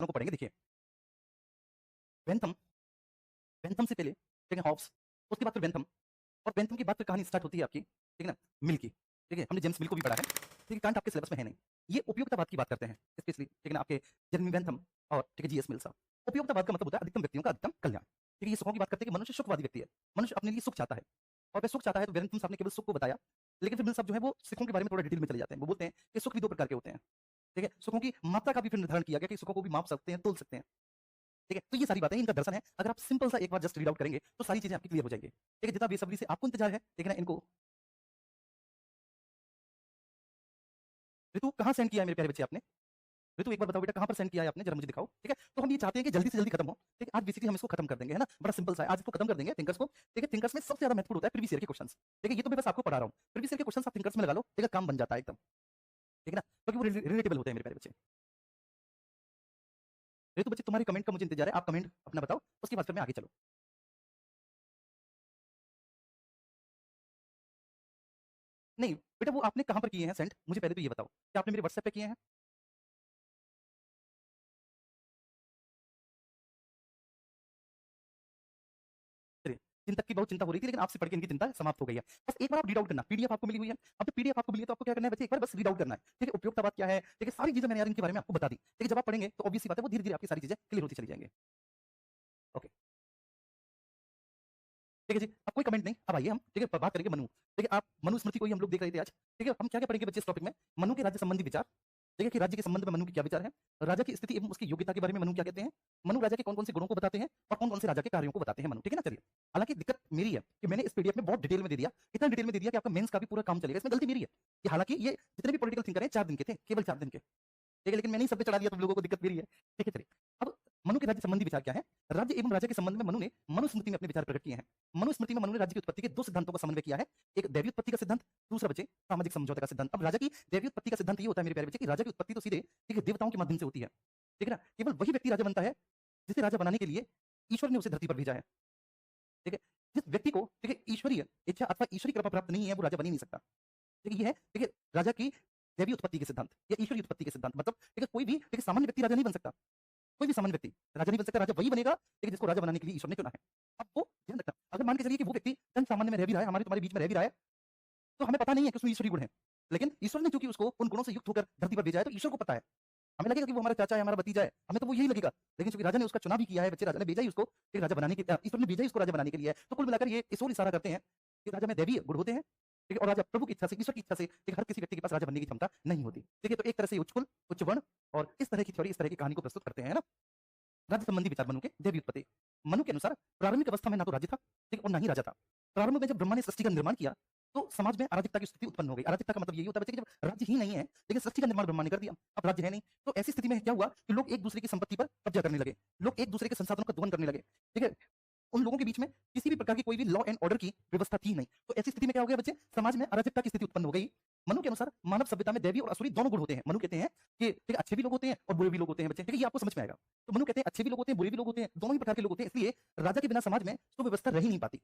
को पढ़ेंगे। देखिए बेंथम, बेंथम से पहले ठीक है हॉब्स, उसके बाद फिर बेंथम, और बेंथम के बाद फिर कहानी स्टार्ट होती है आपकी ठीक है ना मिल की। ठीक है, हमने जेम्स मिल को भी पढ़ा है, ठीक है, कांट आपके सिलेबस में है नहीं। ये उपयोगितावाद की बात करते हैं स्पेशली, ठीक है ना, आपके जेरेमी बेंथम और ठीक है जीएस मिल साहब। उपयोगितावाद का मतलब होता है अधिकतम व्यक्तियों का अधिकतम कल्याण। ठीक है, ये सुखों की बात करते हैं कि मनुष्य सुखवादी व्यक्ति है, मनुष्य अपने लिए सुख चाहता है, और वह सुख चाहता है। तो बेंथम साहब ने केवल सुख को बताया, लेकिन फिर मिल साहब जो है वो सुखों के बारे में थोड़ा डिटेल में चले जाते हैं। वो बोलते हैं कि सुख भी दो प्रकार के होते हैं। ठीक है, सुखों की मात्रा का भी फिर निर्धारण किया गया कि सुखों को भी माप सकते हैं, तोल सकते हैं। ठीक है, तो ये सारी बातें इनका दर्शन है। अगर आप सिंपल सा एक बार जस्ट रीड आउट करेंगे तो सारी चीजें आपकी क्लियर हो जाएंगी। ठीक है, जितना बेसब्री से आपको इंतजार है, ठीक है ना, इनको ऋतु कहाँ सेंड किया है मेरे प्यारे बच्चे आपने? ऋतु एक बार बताओ बेटा कहाँ पर सेंड किया है आपने, जरा मुझे दिखाओ। ठीक है, तो हम ये चाहते हैं कि जल्दी से जल्दी खत्म हो। ठीक है, आज बेसिकली हम इसको खत्म कर देंगे, है ना, बड़ा सिंपल सा है, आज इसको खत्म कर देंगे थिंकर्स को। ठीक है, थिंकर्स में सबसे ज्यादा महत्वपूर्ण होता है प्रीवियस ईयर के क्वेश्चंस। ठीक है, ये तो मैं बस आपको पढ़ा रहा हूँ, प्रीवियस ईयर के क्वेश्चंस आप थिंकर्स में लगा लो, ठीक है, काम बन जाता है एकदम। ठीक है ना, क्योंकि वो रिलेटेबल होते हैं मेरे प्यारे बच्चे। ऋतु बच्चे तुम्हारे कमेंट का मुझे इंतजार है, आप कमेंट अपना बताओ, उसके बाद फिर मैं आगे चलो। नहीं बेटा, वो आपने कहाँ पर किए हैं सेंड, मुझे पहले तो ये बताओ, क्या आपने मेरे व्हाट्सएप पे किए हैं? चलिए, चिंतक की बहुत चिंता हो रही थी, लेकिन आपसे पढ़ के इनकी चिंता समाप्त हो गई है। बस एक बार आप रीड आउट करना, पीडीएफ आपको मिली हुई है। अब जब पीडीएफ आपको मिली है तो आपको क्या करना है बच्चे, एक बार बस रीड आउट करना है। ठीक है, उपयोगितावाद क्या है, ठीक है, सारी चीजें मैंने यार इनके बारे में आपको बता दी। ठीक है, जब आप पढ़ेंगे तो ऑब्वियस सी बात है वो धीरे-धीरे आपकी सारी चीजें क्लियर होती चली जाएंगी। ओके, ठीक है जी, अब कोई कमेंट नहीं, अब आइए हम ठीक है बात करेंगे मनु। ठीक है, आप मनुस्मृति को ही हम लोग देख रहे थे आज। ठीक है, हम क्या-क्या पढ़ेंगे बच्चे इस टॉपिक में, मनु के राज्य संबंधी विचार। ठीक है, कि राज्य के संबंध में मनु के क्या विचार हैं, राजा की स्थिति एवं उसकी योग्यता के बारे में मनु क्या कहते हैं, मनु राजा के कौन-कौन से गुणों को बताते हैं और कौन-कौन से राजा के कार्यों को बताते हैं मनु। ठीक है ना, चलिए। हालांकि दिक्कत मेरी है कि मैंने इस पीडीएफ में बहुत डिटेल में दे दिया, इतना डिटेल में दे दिया कि आपका मेंस का भी पूरा काम चलेगा, इसमें गलती मेरी है। कि हालांकि ये जितने भी पॉलिटिकल थिंकर हैं 4 दिन के थे, केवल 4 दिन के। ठीक है, लेकिन मैंने ही सब पे चढ़ा दिया, तुम लोगों को दिक्कत मेरी है। ठीक है, चलिए। अब मनु के राज्य संबंधी विचार क्या है? राज्य एवं राजा के संबंध में मनु ने मनुस्मृति में अपने विचार प्रकट किए हैं। मनुस्मृति में मनु ने राज्य की उत्पत्ति के 2 सिद्धांतों का समन्वय किया है। एक दैवीय उत्पत्ति का सिद्धांत, दूसरा बच्चे सामाजिक समझौते का सिद्धांत। अब राजा की दैवीय उत्पत्ति का सिद्धांत ये होता है मेरे प्यारे बच्चे कि राजा की उत्पत्ति तो सीधे ठीक है देवताओं के माध्यम से होती है। ठीक है ना? केवल वही व्यक्ति राजा बनता है जिसे राजा बनाने के लिए ईश्वर ने उसे धरती पर भेजा है। ठीक है? जिस व्यक्ति को ठीक है ईश्वरीय इच्छा अथवा ईश्वरीय कृपा प्राप्त नहीं है वो राजा बन ही नहीं सकता। ठीक है? ये है ठीक है राजा की दैवीय उत्पत्ति के सिद्धांत या ईश्वरीय उत्पत्ति के सिद्धांत। मतलब ठीक है कोई भी ठीक है सामान्य व्यक्ति राजा नहीं बन सकता। कोई भी सामान्य व्यक्ति राजा नहीं बन सकता, राजा वही बनेगा ठीक है जिसको राजा बनाने के लिए ईश्वर ने चुना है। अब वो ध्यान रखना, अगर मान के चलिए कि वो व्यक्ति जन सामान्य में रह भी रहा है, हमारे तुम्हारे बीच में रह भी रहा है, तो हमें पता नहीं है कि उसमें ईश्वरीय गुण है। लेकिन ईश्वर ने चूंकि उसको उन गुणों से युक्त होकर धरती पर भेजा है तो ईश्वर को पता है। हमें लगेगा कि वो हमारा चाचा है, हमारा भतीजा है, हमें तो वो यही लगेगा। लेकिन चूंकि राजा ने उसका चुनाव भी किया है, बच्चे राजा ने भेजा ही उसको एक राजा बनाने के ईश्वर ने भेजा ही उसको राजा बनाने के लिए है। तो कुल मिलाकर ये इस ओर इशारा करते हैं कि राजा में दैवीय गुण होते हैं, ठीक है, और राजा प्रभु की इच्छा से, ईश्वर की इच्छा से ठीक हर किसी व्यक्ति के पास राजा बनने की क्षमता नहीं होती। ठीक है, तो एक तरह से उच्च कुल, उच्च वर्ण और इस तरह की थ्योरी, इस तरह की कहानी को प्रस्तुत करते हैं ना। राज्य संबंधी विचार मनु के दैवीय उत्पत्ति। मनु के अनुसार प्रारंभिक अवस्था में ना तो राज्य था ठीक और ना ही राजा था। प्रारंभ में जब ब्रह्मा ने सृष्टि का निर्माण किया तो समाज में अराजकता की स्थिति उत्पन्न हो गई। अराजकता का मतलब यही होता है बच्चे कि जब राज्य ही नहीं है लेकिन सृष्टि का निर्माण ब्रह्मा ने कर दिया, अब राज्य है नहीं, तो ऐसी स्थिति में क्या हुआ कि लोग एक दूसरे की संपत्ति पर कब्जा करने लगे, लोग एक दूसरे के संसाधनों का दोहन करने लगे। ठीक है, उन लोगों के बीच में किसी भी प्रकार की कोई भी लॉ एंड ऑर्डर की व्यवस्था थी नहीं। तो ऐसी स्थिति में क्या हो गया बच्चे, समाज में अराजकता की स्थिति उत्पन्न हो गई। मनु के अनुसार मानव सभ्यता में दैवीय और असुरी दोनों गुण होते हैं। मनु कहते हैं कि ठीक है अच्छे भी लोग होते हैं और बुरे भी लोग होते हैं बच्चे। ठीक है, ये आपको समझ में आएगा। तो मनु कहते हैं अच्छे भी लोग होते हैं, बुरे भी लोग होते हैं, दोनों ही प्रकार के लोग होते हैं, इसलिए राजा के बिना समाज में सुव्यवस्था रह ही नहीं पाती।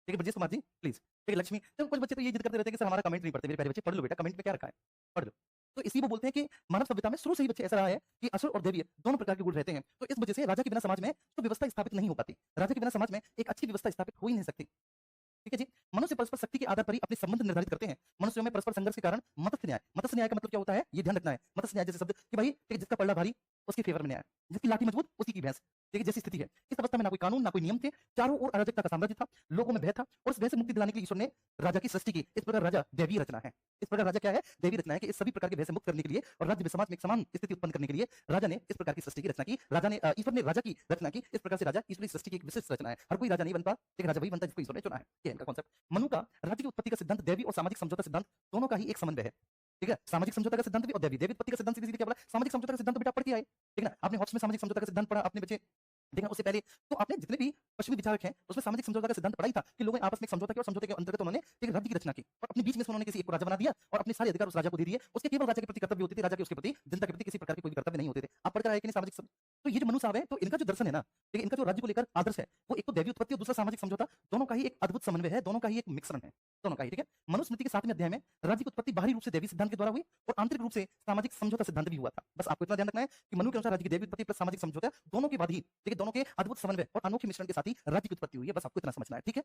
ठीक है, ब्रजेश कुमार जी प्लीज। ठीक है, लक्ष्मी, तो कुछ बच्चे तो ये जिद करते रहते हैं कि सर हमारा कमेंट नहीं पढ़ते। मेरे प्यारे बच्चे पढ़ लो बेटा, कमेंट में क्या रखा है पढ़ लो। तो इसी वो बोलते हैं कि मानव सभ्यता में शुरू से ही बच्चे ऐसा रहा है कि असुर और दैवीय दोनों प्रकार के गुण रहते हैं। तो इस वजह से राजा के बिना समाज में तो व्यवस्था स्थापित नहीं हो पाती, राजा के बिना समाज में एक अच्छी व्यवस्था स्थापित हो ही नहीं सकती। ठीक है जी, मनुष्य परस्पर शक्ति के आधार पर ही अपने संबंध निर्धारित करते हैं। मनुष्यों में परस्पर संघर्ष के कारण मत्स्य न्याय, मत्स्य न्याय का मतलब क्या होता है ये ध्यान रखना है। मत्स्य न्याय जैसे शब्द कि भाई ठीक है, जिसका पल्ला भारी उसके फेवर में न्याय, जिसकी लाठी मजबूत उसी की भैंस। ठीक है, जैसी स्थिति है। इस अवस्था में ना कोई कानून ना कोई नियम थे, चारों ओर अराजकता का साम्राज्य था, लोगों में भय था और इस भय से मुक्ति दिलाने के लिए ईश्वर ने राजा की सृष्टि की। इस प्रकार राजा दैवीय रचना है। इस प्रकार राजा क्या है, दैवीय रचना है कि इस सभी प्रकार के भय से मुक्त करने के लिए और राज्य में समाज में एक समान स्थिति उत्पन्न करने के लिए राजा ने इस प्रकार की सृष्टि की रचना की। राजा ने ईश्वर ने राजा की रचना की। इस प्रकार से राजा ईश्वरी सृष्टि की एक विशिष्ट रचना है। हर कोई राजा नहीं बनता, ठीक है, राजा वही बनता है जिसको ईश्वर ने चुना है। ये इनका कॉन्सेप्ट। मनु का राज्य की उत्पत्ति का सिद्धांत दैवीय और सामाजिक समझौता सिद्धांत दोनों का ही एक समन्वय है। ठीक है, सामाजिक समझौता का सिद्धांत भी और दैवीय उत्पत्ति का सिद्धांत सीधे-सीधे क्या बोला, सामाजिक समझौता का सिद्धांत तो बेटा पढ़ के आए। ठीक है ना, आपने हॉब्स में सामाजिक समझौता का सिद्धांत पढ़ा अपने बच्चे। ठीक है, उससे पहले तो आपने जितने भी पश्चिमी विचारक हैं उसमें सामाजिक समझौता का सिद्धांत पढ़ा ही था कि लोगों ने आपस में एक समझौता किया और समझौते के अंतर्गत उन्होंने एक राज्य की रचना की और अपने बीच में से उन्होंने किसी एक को राजा बना दिया और अपने सारे अधिकार उस राजा को दे दिए। उसके केवल राजा के प्रति कर्तव्य होते थे, राजा के उसके प्रति जनता के प्रति किसी प्रकार के कोई भी कर्तव्य नहीं होते थे। आप पढ़कर आए कि नहीं सामाजिक तो ये जो मनु साहब है तो इनका जो दर्शन है ना, ठीक है, इनका जो राज्य को लेकर आदर्श है वो एक तो दैवीय उत्पत्ति और दूसरा सामाजिक समझौता, दोनों का ही एक अद्भुत समन्वय है, दोनों का ही एक मिश्रण है, दोनों का ही। ठीक है, मनुस्मृति के 7वें अध्याय में राज्य की उत्पत्ति बाहरी रूप से दैवी सिद्धांत के द्वारा हुई और आंतरिक रूप से सामाजिक समझौता सिद्धांत भी हुआ था। बस आपको इतना ध्यान रखना है कि मनु के अनुसार राज्य की दैवी उत्पत्ति प्लस सामाजिक समझौता दोनों के बाद ही, ठीक है, दोनों के अद्भुत समन्वय और अनोखे मिश्रण के साथ ही राज्य की उत्पत्ति हुई है। बस आपको इतना समझना है, ठीक है?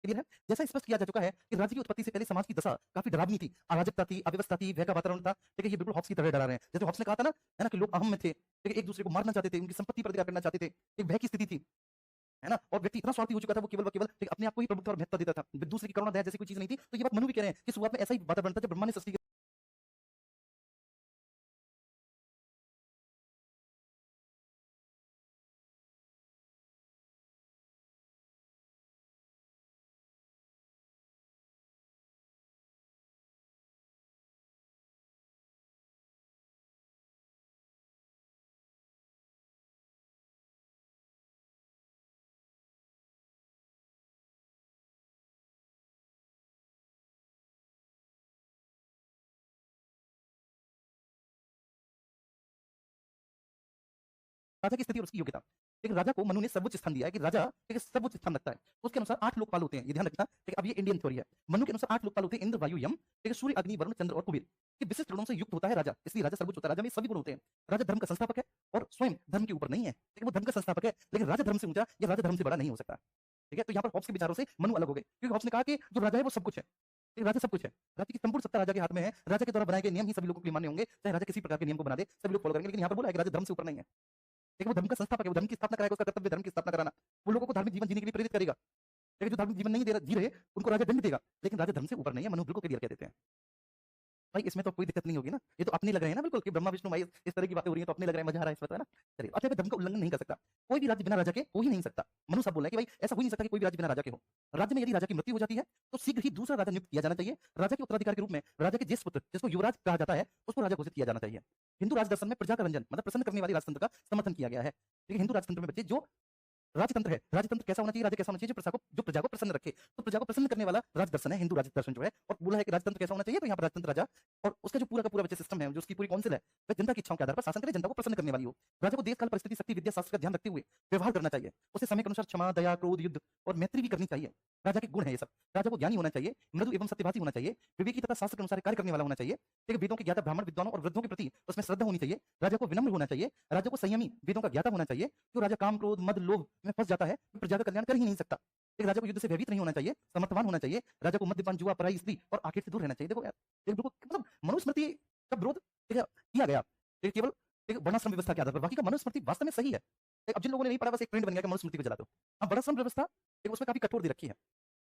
क्लियर है? जैसा स्पष्ट किया जा चुका है कि राज्य की उत्पत्ति से पहले समाज की दशा काफी डरावनी थी, अराजकता थी, अव्यवस्था थी, भय का वातावरण था। ठीक है, ये बिल्कुल हॉब्स की तरह डरा रहे हैं। जैसे हॉब्स ने कहा था ना, है ना, कि लोग अहम में थे, ठीक है, एक दूसरे को मारना चाहते थे, उनकी संपत्ति पर अधिकार करना चाहते थे, एक भय की स्थिति थी, है ना? और व्यक्ति इतना स्वार्थी हो चुका था, वो केवल व केवल ठीक अपने आप को ही प्रभुत्व और महत्व देता था, दूसरे की करुणा दया जैसी कोई चीज नहीं थी। तो ये बात मनु भी कह रहे हैं कि शुरुआत में ऐसा ही वातावरण था जब ब्रह्मा ने सृष्टि राजा की स्थिति और उसकी योग्यता। एक राजा को मनु ने सर्वोच्च स्थान दिया है कि राजा एक सर्वोच्च स्थान रखता है। उसके अनुसार 8 लोकपाल होते हैं, ये ध्यान रखना। ठीक है, अब ये इंडियन थ्योरी है। मनु के अनुसार 8 लोकपाल होते हैं, इंद्र, वायु, यम, ठीक है, सूर्य, अग्नि, वरुण, चंद्र और कुबेर। ये विशिष्ट गुणों से युक्त होता है राजा, इसलिए राजा सर्वोच्च होता है। राजा में सभी गुण होते हैं। राजा धर्म का संस्थापक है और स्वयं धर्म के ऊपर नहीं है। ठीक है, वो धर्म का संस्थापक है, लेकिन राजा धर्म से ऊंचा या राजा धर्म से बड़ा नहीं हो सकता। ठीक है, तो यहाँ पर हॉब्स के विचारों से मनु अलग हो गए, क्योंकि हॉब्स ने कहा कि जो राजा है वो सब कुछ है। राजा सब कुछ है, राज्य की संपूर्ण सत्ता राजा के हाथ में है। राजा के द्वारा बनाए गए नियम ही सभी लोगों के लिए मान्य होंगे, चाहे राजा किसी प्रकार के नियम को बना दे, सभी लोग फॉलो करेंगे। लेकिन यहाँ पर बोला है कि राजा धर्म से ऊपर नहीं है। देखिए, वो धर्म का संस्थापक है, वो धर्म की स्थापना कराएगा, उसका कर्तव्य धर्म की स्थापना कराना। वो लोगों को धार्मिक जीवन जीने के लिए प्रेरित करेगा। लेकिन जो धार्मिक जीवन नहीं जी रहे, उनको राजा दंड देगा। लेकिन राजा धर्म से ऊपर नहीं है। मनु बिल्कुल क्लियर कह देते हैं। भाई इसमें तो कोई दिक्कत नहीं होगी ना, ये तो अपने लग रहे हैं ना बिल्कुल कि ब्रह्मा विष्णु महेश इस तरह की बातें हो रही हैं, तो अपने लग रहा है, मजा आ रहा है इसमें, तो है ना? चलिए, अब धर्म का उल्लंघन नहीं कर सकता कोई भी राज्य बिना राजा के हो ही नहीं सकता। मनु साहब बोल रहे हैं कि भाई ऐसा हो ही नहीं सकता कि कोई भी राज्य बिना राजा के हो। राज्य में यदि राजा की मृत्यु हो जाती है तो शीघ्र ही दूसरा राजा नियुक्त किया जाना चाहिए। राजा के उत्तराधिकारी के रूप में राजा के ज्येष्ठ पुत्र, जिसको युवराज कहा जाता है, उसको राजा घोषित किया जाना चाहिए। हिंदू राज दर्शन में प्रजा का रंजन मतलब प्रसन्न करने वाली राजतंत्र का समर्थन किया गया है। ठीक है, हिंदू राजतंत्र में बच्चे जो राजतंत्र है, राजतंत्र कैसा होना चाहिए, राज्य कैसा होना चाहिए, जो प्रजा को प्रसन्न रखे। तो प्रजा को प्रसन्न करने वाला राज दर्शन है, हिंदू राज दर्शन जो है। और बोला है कि राजतंत्र कैसा होना चाहिए, तो यहाँ पर राजतंत्र राजा और उसका जो पूरा का पूरा बच्चे सिस्टम है, जो उसकी पूरी काउंसिल है, वह जनता की इच्छाओं के आधार पर शासन करे, जनता को प्रसन्न करने वाली हो। राजा को देश काल परिस्थिति शक्ति विद्या शास्त्र का ध्यान रखते हुए व्यवहार करना चाहिए। उसे समय के अनुसार क्षमा, दया, क्रोध, युद्ध और मैत्री भी करनी चाहिए। राजा के गुण है ये सब। राजा को ज्ञानी होना चाहिए, मृदु एवं सत्यवादी होना चाहिए, विवेकी तथा शास्त्र के अनुसार कार्य करने वाला होना चाहिए। ठीक है, वेदों के ज्ञाता ब्राह्मण विद्वानों और वृद्धों के प्रति उसमें श्रद्धा होनी चाहिए। राजा को विनम्र होना चाहिए, राजा को संयमी, वेदों का ज्ञाता होना चाहिए। जो राजा काम, क्रोध, मद, लोभ में फंस जाता है, वो प्रजा का कल्याण कर ही नहीं सकता। एक राजा को युद्ध से भयभीत नहीं होना चाहिए, समर्थवान होना चाहिए। राजा को मद्यपान, जुआ, पराई स्त्री और आखेट से दूर रहना चाहिए। देखो यार, एक बिल्कुल मतलब मनुस्मृति का विरोध ठीक है किया गया, ठीक है, केवल एक वर्णाश्रम व्यवस्था के आधार पर। बाकी का मनुस्मृति वास्तव में सही है। अब जिन लोगों ने नहीं पढ़ा, बस एक ट्रेंड बन गया कि मनुस्मृति को जला दो। अब वर्णाश्रम व्यवस्था एक उसमें काफी कठोर दे रखी है,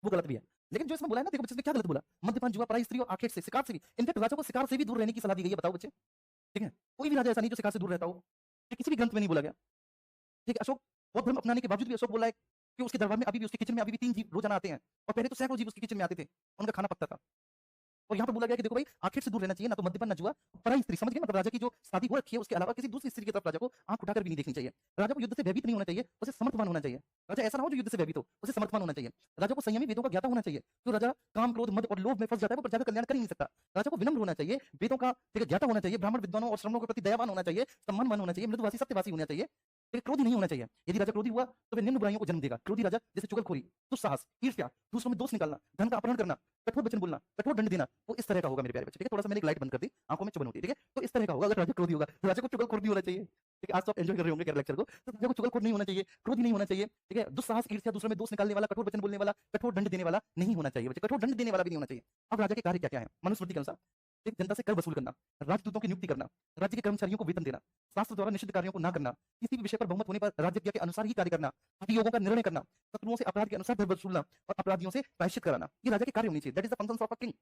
वो गलत भी है। लेकिन जो इसमें बोला है ना, देखो बच्चे, क्या गलत बोला? मद्यपान, जुआ, पराई स्त्री और आखेट से, शिकार से भी। इनफैक्ट राजा को शिकार से भी दूर रहने की सलाह दी गई है। बताओ बच्चे, ठीक है, कोई भी राजा ऐसा नहीं जो शिकार से दूर रहता हो। ये किसी भी ग्रंथ में नहीं बोला गया। ठीक है, अशोक बौद्ध धर्म अपनाने के बावजूद भी अशोक बोला है कि उसके दरबार में अभी भी, उसके किचन में अभी भी 3 जीव रोजाना आते हैं। और पहले तो सैकड़ों जीव उसके किचन में आते थे, उनका खाना पकता था। और यहाँ पर बोला गया कि देखो भाई, आखिर से दूर रहना चाहिए, ना तो मद्यपान, ना जुआ, पराई स्त्री। समझ गए? मतलब राजा की जो शादी हो रखी है, उसके अलावा किसी दूसरी स्त्री की तरफ राजा को आंख उठाकर भी नहीं देखनी चाहिए। राजा को युद्ध से भयभीत नहीं होना चाहिए, उसे समर्थवान होना चाहिए। राजा ऐसा ना हो जो युद्ध से भयभीत हो, उसे समर्थवान होना चाहिए। राजा को संयमी, वेदों का ज्ञाता होना चाहिए। जो राजा काम, क्रोध, मद और लोभ में फंस जाता है, वो प्रजा का कल्याण कर ही नहीं सकता। राजा को विनम्र होना चाहिए, वेदों का ज्ञाता होना चाहिए, ब्राह्मण विद्वानों और श्रमणों के प्रति दयावान होना चाहिए, सम्मानवान होना चाहिए, मृदुभाषी, सत्यवासी होना चाहिए। क्रोधी नहीं होना चाहिए। यदि राजा क्रोधी हुआ तो वह निम्न बुराइयों को जन्म देगा। क्रोधी राजा जैसे चुगलखोरी, दुस्साहस, ईर्ष्या, दूसरों में दोष निकालना, धन का अपहरण करना, कठोर वचन बोलना, कठोर दंड देना, वो इस तरह का होगा मेरे प्यारे बच्चे। ठीक है, थोड़ा सा मैंने एक लाइट बंद कर दी, आंखों में चुभन होती है। ठीक है, तो इस तरह का होगा अगर राजा क्रोधी होगा। तो राजा को चुगलखोर नहीं होना चाहिए। ठीक है, आज तो आप एंजॉय कर रहे होंगे लेक्चर को। तो राजा को चुगलखोर नहीं होना चाहिए, क्रोधी नहीं होना चाहिए। ठीक है, दुस्साहस, ईर्ष्या, दूसरों में दोष निकालने वाला, कठोर वचन बोलने वाला, कठोर दंड देने वाला नहीं होना चाहिए बच्चे। कठोर दंड देने वाला भी नहीं होना चाहिए। अब राजा के कार्य क्या क्या है मनुस्मृति के अनुसार? एक, जनता से कर वसूल करना, राजदूतों की नियुक्ति करना, राज्य के कर्मचारियों को वेतन देना, शास्त्र द्वारा निषिद्ध कार्यों को ना करना, किसी भी विषय पर बहुमत होने पर राज्य के अनुसार ही कार्य करना, अभियोगों का निर्णय करना, शत्रुओं से अपराध के अनुसार धन वसूलना और अपराधियों से प्रायश्चित कराना। ये राजा के कार्य होनी चाहिए। That is the function of a king.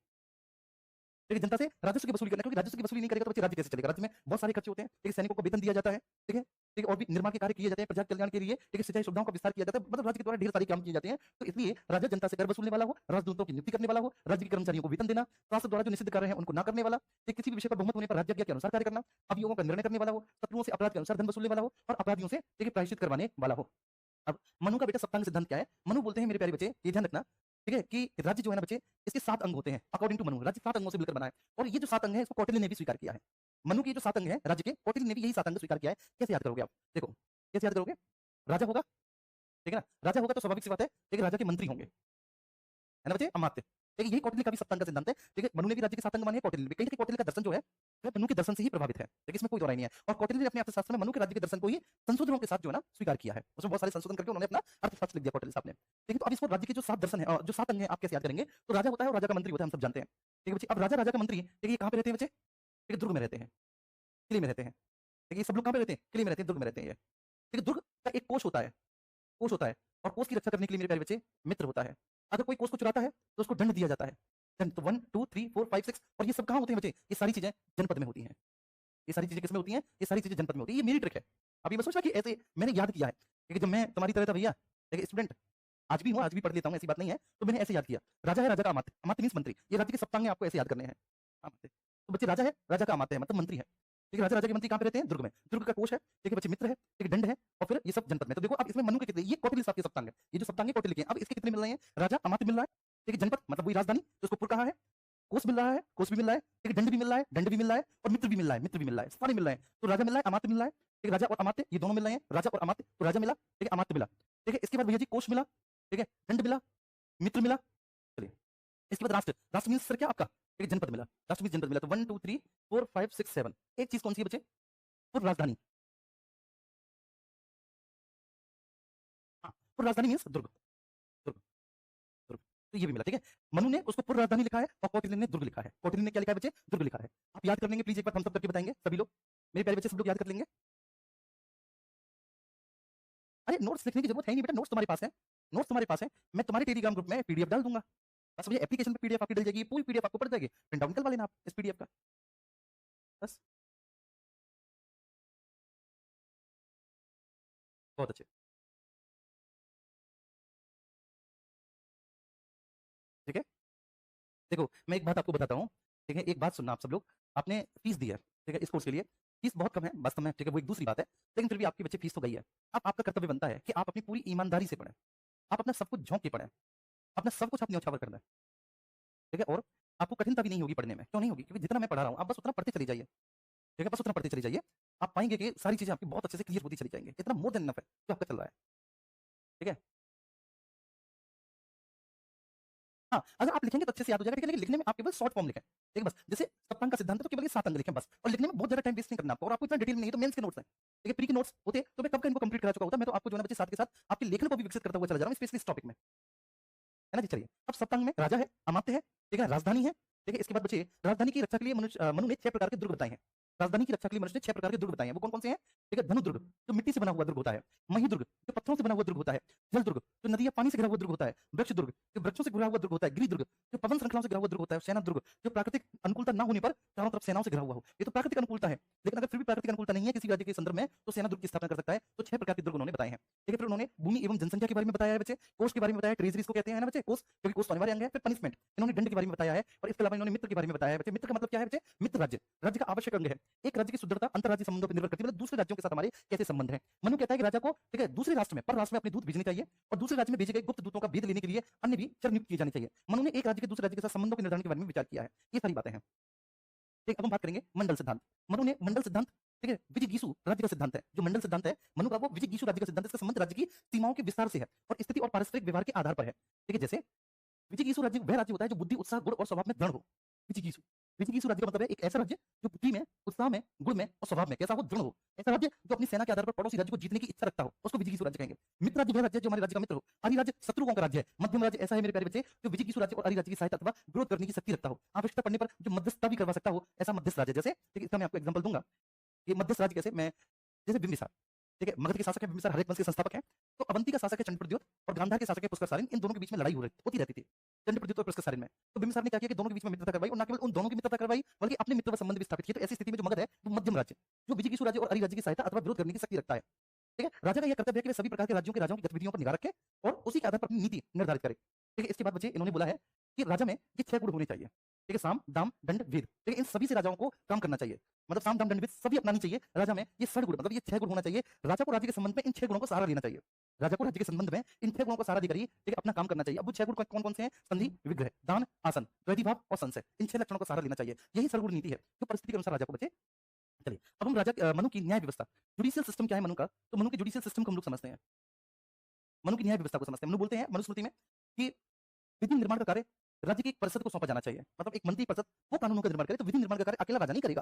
लेकिन जनता से राजस्व की वसूली करना, क्योंकि राजस्व की वसूली नहीं करेगा तो बच्चे राज्य कैसे चलेगा? राज्य में बहुत सारे खर्चे होते हैं। ठीक है, सैनिकों को वेतन दिया जाता है। ठीक है, ठीक है, और भी निर्माण के कार्य किए जाते हैं प्रजा के कल्याण के लिए। ठीक है, सिंचाई सुविधाओं का विस्तार किया जाता है। मतलब राज्य के द्वारा ढेर सारे काम किए जाते हैं। तो इसलिए राजा जनता से कर वसूलने वाला हो, राजदूतों की नियुक्ति करने वाला हो, राज्य के कर्मचारियों को वेतन देना, शास्त्र द्वारा जो निषिद्ध कार्य है उनको ना करने वाला, किसी भी विषय पर बहुमत होने पर राज्य के अनुसार कार्य करना, अभियोगों का निर्णय करने वाला हो, शत्रुओं से अपराध के अनुसार धन वसूलने वाला हो और अपराधियों से प्रायश्चित करवाने वाला हो। अब मनु का बेटा सप्तांग सिद्धांत क्या है? मनु बोलते हैं मेरे प्यारे बच्चे, ये ध्यान रखना, ठीक है, कि राज्य जो है ना बच्चे, इसके 7 अंग होते हैं। अकॉर्डिंग टू मनु, राज्य 7 अंगों से मिलकर बना है। और ये जो 7 अंग है, इसको कौटिल्य ने भी स्वीकार किया है। मनु के जो 7 अंग है राज्य के, कौटिल्य ने भी यही 7 अंग स्वीकार किया है। कैसे याद करोगे आप? देखो, कैसे याद करोगे? राजा होगा, ठीक है ना, राजा होगा तो स्वाभाविक सी बात है, ठीक है, राजा के मंत्री होंगे, है ना बच्चे, अमात्य। देखिए यही कौटिल्य का भी सप्तांग का सिद्धांत है। देखिए मनु ने भी राज्य के 7 अंग माने हैं, कौटिल्य ने भी। कहीं न कहीं कौटिल्य का दर्शन जो है, वह मनु के दर्शन से ही प्रभावित है। देखिए इसमें कोई दो राय नहीं है। और कौटिल्य ने अपने अर्थशास्त्र में मनु के राज्य के दर्शन को ही संशोधनों के साथ जो है ना स्वीकार किया है। उसमें बहुत सारे संशोधन करके उन्होंने अपना अर्थशास्त्र लिख दिया कौटिल्य साहब ने। देखिए तो अब इसको राज्य के जो 7 दर्शन है जो 7 अंग हैं, आप कैसे याद करेंगे? तो राजा होता है और राजा का मंत्री होता है, हम सब जानते हैं। ठीक है बच्चे, अब राजा का मंत्री देखिए कहाँ पे रहते हैं बच्चे? देखिए दुर्ग में रहते हैं, किले में रहते हैं। देखिए सब लोग कहाँ पे रहते हैं? किले में रहते हैं, दुर्ग में रहते हैं ये। देखिए दुर्ग का एक कोष होता है, कोष होता है और कोष की रक्षा करने के लिए मेरे प्यारे बच्चे मित्र होता है। अगर कोई कोष को चुराता है तो उसको दंड दिया जाता है। दंड तो 1 2 3 4 5 6 और ये सब कहाँ होते हैं बच्चे? ये सारी चीजें जनपद में होती हैं। ये सारी चीजें किसमें होती हैं? ये सारी चीजें जनपद में होती है। ये मेरी ट्रिक है। अभी मैं सोचा कि ऐसे मैंने याद किया है क्योंकि जब मैं तुम्हारी तरह था भैया, देखिए स्टूडेंट आज भी हूँ, आज भी पढ़ लेता हूँ, ऐसी बात नहीं है। तो मैंने ऐसे याद किया। राजा है, राजा का अमात्य, अमात्य मीन्स मंत्री। ये राज्य के सप्तांग आपको ऐसे याद करने हैं। अमात्य। तो बच्चे राजा है, राजा का अमात्य है, मतलब मंत्री है। ठीक है, राजा के मंत्री कहाँ पे रहते हैं? दुर्ग में। दुर्ग का कोष है, ठीक है बच्चे, मित्र है, ठीक है, दंड है और फिर ये सब जनपद में। तो देखो अब इसमें मनु के कितने, ये कौटिल्य साहब के सप्तांग है। ये जो सप्तांग है कौटिल्य के हैं। अब इसके कितने मिल रहे हैं? राजा अमात्य मिल रहा है, ठीक है, जनपद मतलब वही राजधानी, तो उसको पुर कहा है। कोष मिल रहा है, कोष भी मिल रहा है, ठीक है, दंड भी मिल रहा है, दंड भी मिल रहा है और मित्र भी मिल रहा है, मित्र भी मिल रहा है, सारे मिल रहे हैं। तो राजा मिल रहा है, अमात्य मिल रहा है, ठीक है, राजा और अमात्य ये दोनों मिल रहे हैं, राजा और अमात्य। तो राजा मिला, ठीक है, अमात्य मिला, ठीक है। इसके बाद भैया जी कोष मिला, ठीक है, दंड मिला, मित्र मिला। चलिए इसके बाद राष्ट्र, राष्ट्र मीन्स सर क्या आपका? एक जनपद मिला, राष्ट्र मीन्स जनपद मिला। तो 1 2 3 4 5 6 7 एक चीज कौन सी है बच्चे? पूर्व राजधानी। हाँ, पूर्व राजधानी मीन्स दुर्ग, दुर्ग, दुर्ग। तो ये भी मिला, ठीक है। मनु ने उसको पूर्व राजधानी लिखा है और कौटिल्य ने दुर्ग लिखा है। कौटिल्य ने क्या लिखा है बच्चे? दुर्ग लिखा है। आप याद कर लेंगे प्लीज, एक बार हम सब करके बताएंगे सभी लोग, मेरे प्यारे बच्चे सब लोग याद कर लेंगे। अरे नोट्स लिखने की जरूरत है ही नहीं बेटा, नोट्स तुम्हारे पास है, नोट्स तुम्हारे पास है। मैं तुम्हारे टेलीग्राम ग्रुप में पीडीएफ डाल दूंगा। बस भैया एप्लीकेशन पे पीडीएफ आपकी डल जाएगी, पूरी पीडीएफ आपको पड़ जाएगी, प्रिंट आउट निकलवा लेना आप इस पीडीएफ का, बस। बहुत अच्छे। ठीक है, देखो मैं एक बात आपको बताता हूँ, ठीक है, एक बात सुनना आप सब लोग। आपने फीस दी है, ठीक है, इस कोर्स के लिए फीस बहुत कम है वास्तव में, ठीक है, वो एक दूसरी बात है, लेकिन फिर भी आपकी बच्चे फीस तो गई है। अब आपका कर्तव्य बनता है कि आप अपनी पूरी ईमानदारी से पढ़ें, आप अपना सब कुछ झोंक के पढ़ें, अपना सब कुछ आप न्यौछावर करना है, ठीक है। और आपको कठिनता भी नहीं होगी पढ़ने में, क्यों नहीं होगी? क्योंकि जितना मैं पढ़ा रहा हूँ आप बस उतना पढ़ते चले जाइए, ठीक है, बस उतना पढ़ते चले जाइए। आप पाएंगे कि सारी चीजें आपकी बहुत अच्छे से क्लियर होती चली जाएंगी, इतना मोर देन इनफ है जो आपका चल रहा है, ठीक है। हाँ, अगर आप लिखेंगे तो अच्छे से याद हो जाएगा, ठीक है, लेकिन लिखने में आप केवल शॉर्ट फॉर्म लिखें, ठीक है, बस। जैसे सप्तांग का सिद्धांत है तो केवल ये 7 अंग लिखें बस, और लिखने में बहुत ज्यादा टाइम वेस्ट नहीं करना आपको। और आपको इतना डिटेल में नहीं, तो मेंस के नोट्स हैं, ठीक है, प्री के नोट्स होते तो मैं कब का इनको कंप्लीट करा चुका होता। मैं तो आपको जो है ना बच्चे साथ के साथ आपके लेखन को भी विकसित करता हुआ चला जा रहा हूँ, स्पेशली इस टॉपिक में, है ना जी। चलिए अब सप्तांग में राजा है, अमात्य है, ठीक है, राजधानी है, ठीक है। इसके बाद बचे राजधानी की रक्षा के लिए मनु ने 6 प्रकार के दुर्ग बताए हैं। राजधानी की रक्षा के लिए मनुष्य ने 6 प्रकार के दुर्ग बताए हैं। वो कौन कौन से हैं? ठीक है, धनु दुर्ग जो मिट्टी से बना हुआ दुर्ग होता है, मही दुर्ग जो पत्थरों से बना हुआ दुर्ग होता है, जल दुर्ग जो नदी या पानी से घिरा हुआ दुर्ग होता है, वृक्ष दुर्ग जो वृक्षों से घिरा हुआ दुर्ग होता है, गिरि दुर्ग जो पवन श्रृंखलाओं से घिरा हुआ दुर्ग होता है, सेना दुर्ग जो प्राकृतिक अनुकूलता ना होने पर चारों तरफ सेनाओं से घिरा हुआ हो। ये तो प्राकृतिक अनुकूलता है, लेकिन अगर फिर भी प्राकृतिक अनुकूलता नहीं है किसी राज्य के संदर्भ में, तो सेना दुर्ग की स्थापना कर सकता है। तो 6 प्रकार के दुर्ग उन्होंने बताए हैं, ठीक है। फिर उन्होंने भूमि एवं जनसंख्या के बारे में बताया है बच्चे, कोष के बारे में बताया है, ट्रेजरी इसको कहते हैं ना बच्चे, कोष, क्योंकि कोष तो अनिवार्य अंग है। फिर पनिशमेंट इन्होंने दंड के बारे में बताया है, और इसके अलावा इन्होंने मित्र के बारे में बताया है बच्चे। मित्र का मतलब क्या है बच्चे? मित्र राज्य, राज्य का आवश्यक अंग है। एक राज्य की सुदृढ़ता अंतर्राज्यीय संबंधों पर निर्भर करती है, मतलब दूसरे राज्यों के साथ हमारे कैसे संबंध हैं। मनु कहता है कि राजा को, ठीक है, दूसरे राष्ट्र में, पर राष्ट्र में अपने दूत भेजने चाहिए, और दूसरे राज्य में भेजे गए गुप्त दूतों का भेद लेने के लिए अन्य भी चर नियुक्त किए जाने चाहिए। मनु ने एक राज्य के दूसरे राज्य के साथ संबंधों के निर्धारण के बारे में विचार किया है। ये सारी बातें हैं, ठीक। अब हम बात करेंगे मंडल सिद्धांत। मनु ने मंडल सिद्धांत, ठीक है, विजिगीषु राज्य का सिद्धांत है। जो मंडल सिद्धांत है मनु का, वो विजिगीषु राज्य का सिद्धांत है। इसका संबंध राज्य की सीमाओं के विस्तार से है और स्थिति और पारस्परिक व्यवहार के आधार पर है, ठीक है। जैसे विजिगीषु राज्य वह राज्य होता है जो बुद्धि, उत्साह, गुण और स्वभाव में दृढ़ हो। विजिगीषु, विजिगीषु राज्य का मतलब है एक ऐसा राज्य जो बुद्धि में, उत्साह में, गुण में और स्वभाव में कैसा हो? दृढ़ हो। ऐसा राज्य जो अपनी सेना के आधार पर पड़ोसी राज्य को जीतने की इच्छा रखता हो, उसको विजिगीषु राज्य कहेंगे। मित्र राज्य वह राज्य जो हमारे राज्य का मित्र हो। आर्य राज्य शत्रुओं का राज्य है। मध्यम राज्य ऐसा है मेरे प्यारे बच्चे जो विजिगीषु राज्य और आर्य राज्य की सहायता अथवा विरोध करने की शक्ति रखता हो। आवश्यकता पड़ने पर जो मध्यस्थता भी करवा सकता हो, ऐसा मध्यस्थ राज्य। जैसे ठीक है, इसका मैं आपको एग्जांपल दूंगा कि मध्यस्थ राज्य कैसे, मैं जैसे बिंबिसार, ठीक है, मगध के शासक है बिंबिसार, हरेक वंश के संस्थापक हैं। तो अवंती का शासक है चंद्रप्रद्योत और गांधार के शासक है पुष्कर। इन दोनों के बीच में लड़ाई होती रहती थी, चंद्रप्रद्योत और पुष्कर में। तो बिंबिसार ने क्या किया कि दोनों के बीच में मित्रता करवाई, और न केवल उन दोनों की मित्रता करवाई बल्कि अपने मित्र व संबंध भी स्थापित किए। तो ऐसी स्थिति में जो मगध है वो मध्यम राज्य, जो विजिगीषु राज्य और आर्य राज्य की सहायता अथवा विरोध करने की शक्ति रखता है, ठीक है। राजा का यह कर्तव्य है कि वे सभी प्रकार के राज्यों के राजाओं की गतिविधियों पर निगाह रखे और उसी के आधार पर अपनी नीति निर्धारित करे, ठीक है। इसके बाद बच्चे इन्होंने बोला है कि राजा में ये 6 गुण होने चाहिए, ठीक है, साम, दाम, दंड, भेद, ठीक है। इन सभी से राजाओं को काम करना चाहिए, मतलब साम, दाम, दंड, भेद सभी अपनानी चाहिए। राजा में ये 6 गुण, मतलब ये 6 गुण होना चाहिए। राजा को राज्य के संबंध में इन 6 गुणों को सहारा लेना चाहिए। राजा को राज्य के संबंध में इन 6 गुणों को सहारा देकर ही, ठीक है, अपना काम करना चाहिए। अब वो 6 गुण कौन कौन से हैं? संधि, विग्रह, दान, आसन, द्वैधीभाव और संशय। इन 6 लक्षणों को सहारा लेना चाहिए। यही सर्वगुण नीति है जो परिस्थिति के अनुसार राजा को बचे। चलिए अब हम राजा मनु की न्याय व्यवस्था, जुडिशियल सिस्टम क्या है मनु का? तो मनु के जुडिशियल सिस्टम को हम लोग समझते हैं, मनु की न्याय व्यवस्था को समझते हैं। मनु बोलते हैं मनुस्मृति में कि विधि निर्माण का कार्य राज्य की एक परिषद को सौंपा जाना चाहिए। मतलब एक मंत्री परिषद वो कानूनों का निर्माण करे, तो विधि निर्माण का कार्य अकेला राजा नहीं करेगा।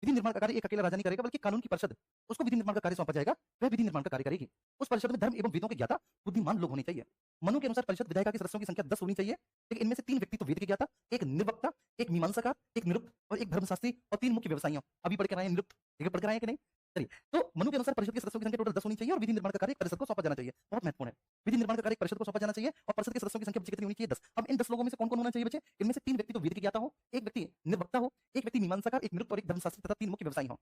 विधि निर्माण का कार्य एक अकेला राजा नहीं करेगा, बल्कि कानून की परिषद, उसको विधि निर्माण का कार्य सौंपा जाएगा, वह विधि निर्माण का कार्य करेगी। उस परिषद में धर्म एवं वेदों के ज्ञाता, बुद्धिमान लोग होने चाहिए। मनु के अनुसार परिषद विधायिका के सदस्यों की संख्या 10 होनी चाहिए। लेकिन इनमें से 3 व्यक्ति तो वेद के ज्ञाता, एक निर्वक्ता, एक मीमांसकार, एक निरुक्त और एक धर्मशास्त्री और 3 मुख्य व्यवसायियों। अभी पढ़ के आए हैं निरुक्त, ठीक है, पढ़ कर आए हैं कि नहीं? चलिए, तो मनु के अनुसार परिषद के सदस्यों की संख्या टोटल 10 होनी चाहिए और विधि निर्माण का कार्य एक परिषद को सौंपा जाना चाहिए। बहुत महत्वपूर्ण है। विधि निर्माण का कार्य एक परिषद को सौंपा जाना चाहिए और परिषद के सदस्यों की संख्या बच्चे कितनी होनी चाहिए? 10। अब इन 10 लोगों में से कौन-कौन होना चाहिए बच्चे? इनमें से 3 व्यक्ति तो वेद के ज्ञाता हो, एक व्यक्ति निर्वक्ता हो, एक व्यक्ति मीमांसकार, एक निरुक्त और एक धर्मशास्त्री तथा 3 मुख्य व्यवसायी हों।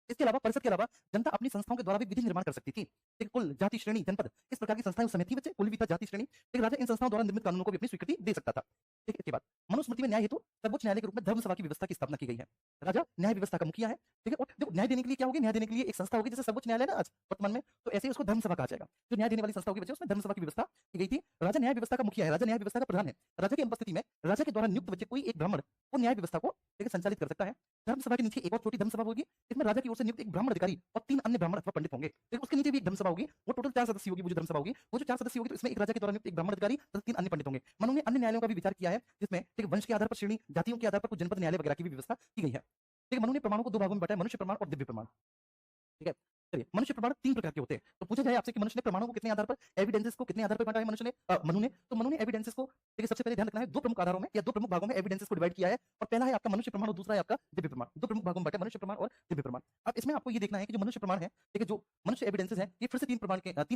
इसके अलावा परिषद के अलावा जनता अपनी संस्थाओं के द्वारा भी विधि निर्माण कर सकती थी। एक कुल, जाति, श्रेणी, जनपद, इस प्रकार की संस्थाएं उस समय थी बच्चे, कुल विधा, जाति, श्रेणी। एक राजा इन संस्थाओं द्वारा निर्मित कानूनों को भी अपनी स्वीकृति दे सकता था। ठीक है, इसके बाद मनुस्मृति में न्याय हेतु सर्वोच्च न्यायालय के रूप में धर्मसभा की व्यवस्था की स्थापना की गई है। राजा न्याय व्यवस्था का मुखिया है, ठीक है, और देखो न्याय देने के लिए क्या होगी? न्याय देने के लिए एक संस्था होगी, जैसे सर्वोच्च न्यायालय ना आज वर्तमान में, तो ऐसे ही उसको धर्मसभा कहा जाएगा। जो न्याय देने वाली संस्था होगी बच्चे, उसमें धर्मसभा की व्यवस्था की गई थी। राजा न्याय व्यवस्था का मुखिया है, राजा न्याय व्यवस्था का प्रधान है। राजा की अनुपस्थिति में राजा के द्वारा नियुक्त बच्चे कोई एक ब्राह्मण वो न्याय व्यवस्था को संचालित कर सकता है। धर्मसभा के नीचे एक और छोटी धर्मसभा होगी, इसमें राजा की ओर से नियुक्त एक ब्राह्मण अधिकारी और 3 अन्य ब्राह्मण अथवा पंडित होंगे। फिर उसके नीचे भी एक धर्मसभा होगी, वो टोटल 4 सदस्य होगी। वो जो धर्मसभा होगी, वो जो 4 सदस्य होगी, तो इसमें एक राजा के द्वारा नियुक्त एक ब्राह्मण अधिकारी तथा 3 अन्य पंडित होंगे। मनु ने अन्य न्यायालयों का भी विचार किया है, जिसमें ठीक वंश के आधार पर श्रेणी, जातियों के आधार पर कुछ जनपद न्यायालय वगैरह की भी व्यवस्था की गई है। ठीक है, मनु ने प्रमाणों को 2 भागों में बांटा है, मनुष्य प्रमाण और दिव्य प्रमाण। ठीक है, चलिए, मनुष्य प्रमाण 3 प्रकार के होते हैं। तो पूछा जाए आपसे कि मनुष्य ने प्रमाणों को कितने आधार पर, एविडेंसेस को कितने आधार पर बांटा है मनुष्य ने, मनु ने? तो मनु ने एविडेंसेस को, देखिए, सबसे पहले ध्यान रखना है, 2 प्रमुख आधारों में या 2 प्रमुख भागों में एविडेंसेस को डिवाइड किया है। और पहला है आपका मनुष्य प्रमाण और दूसरा है आपका दिव्य प्रमाण। 2 प्रमुख भागों में बांटा है, मनुष्य प्रमाण और दिव्य प्रमाण। अब इसमें आपको ये देखना है कि जो मनुष्य प्रमाण है, ठीक है, जो मनुष्य एविडेंसेस है, ये फिर से 3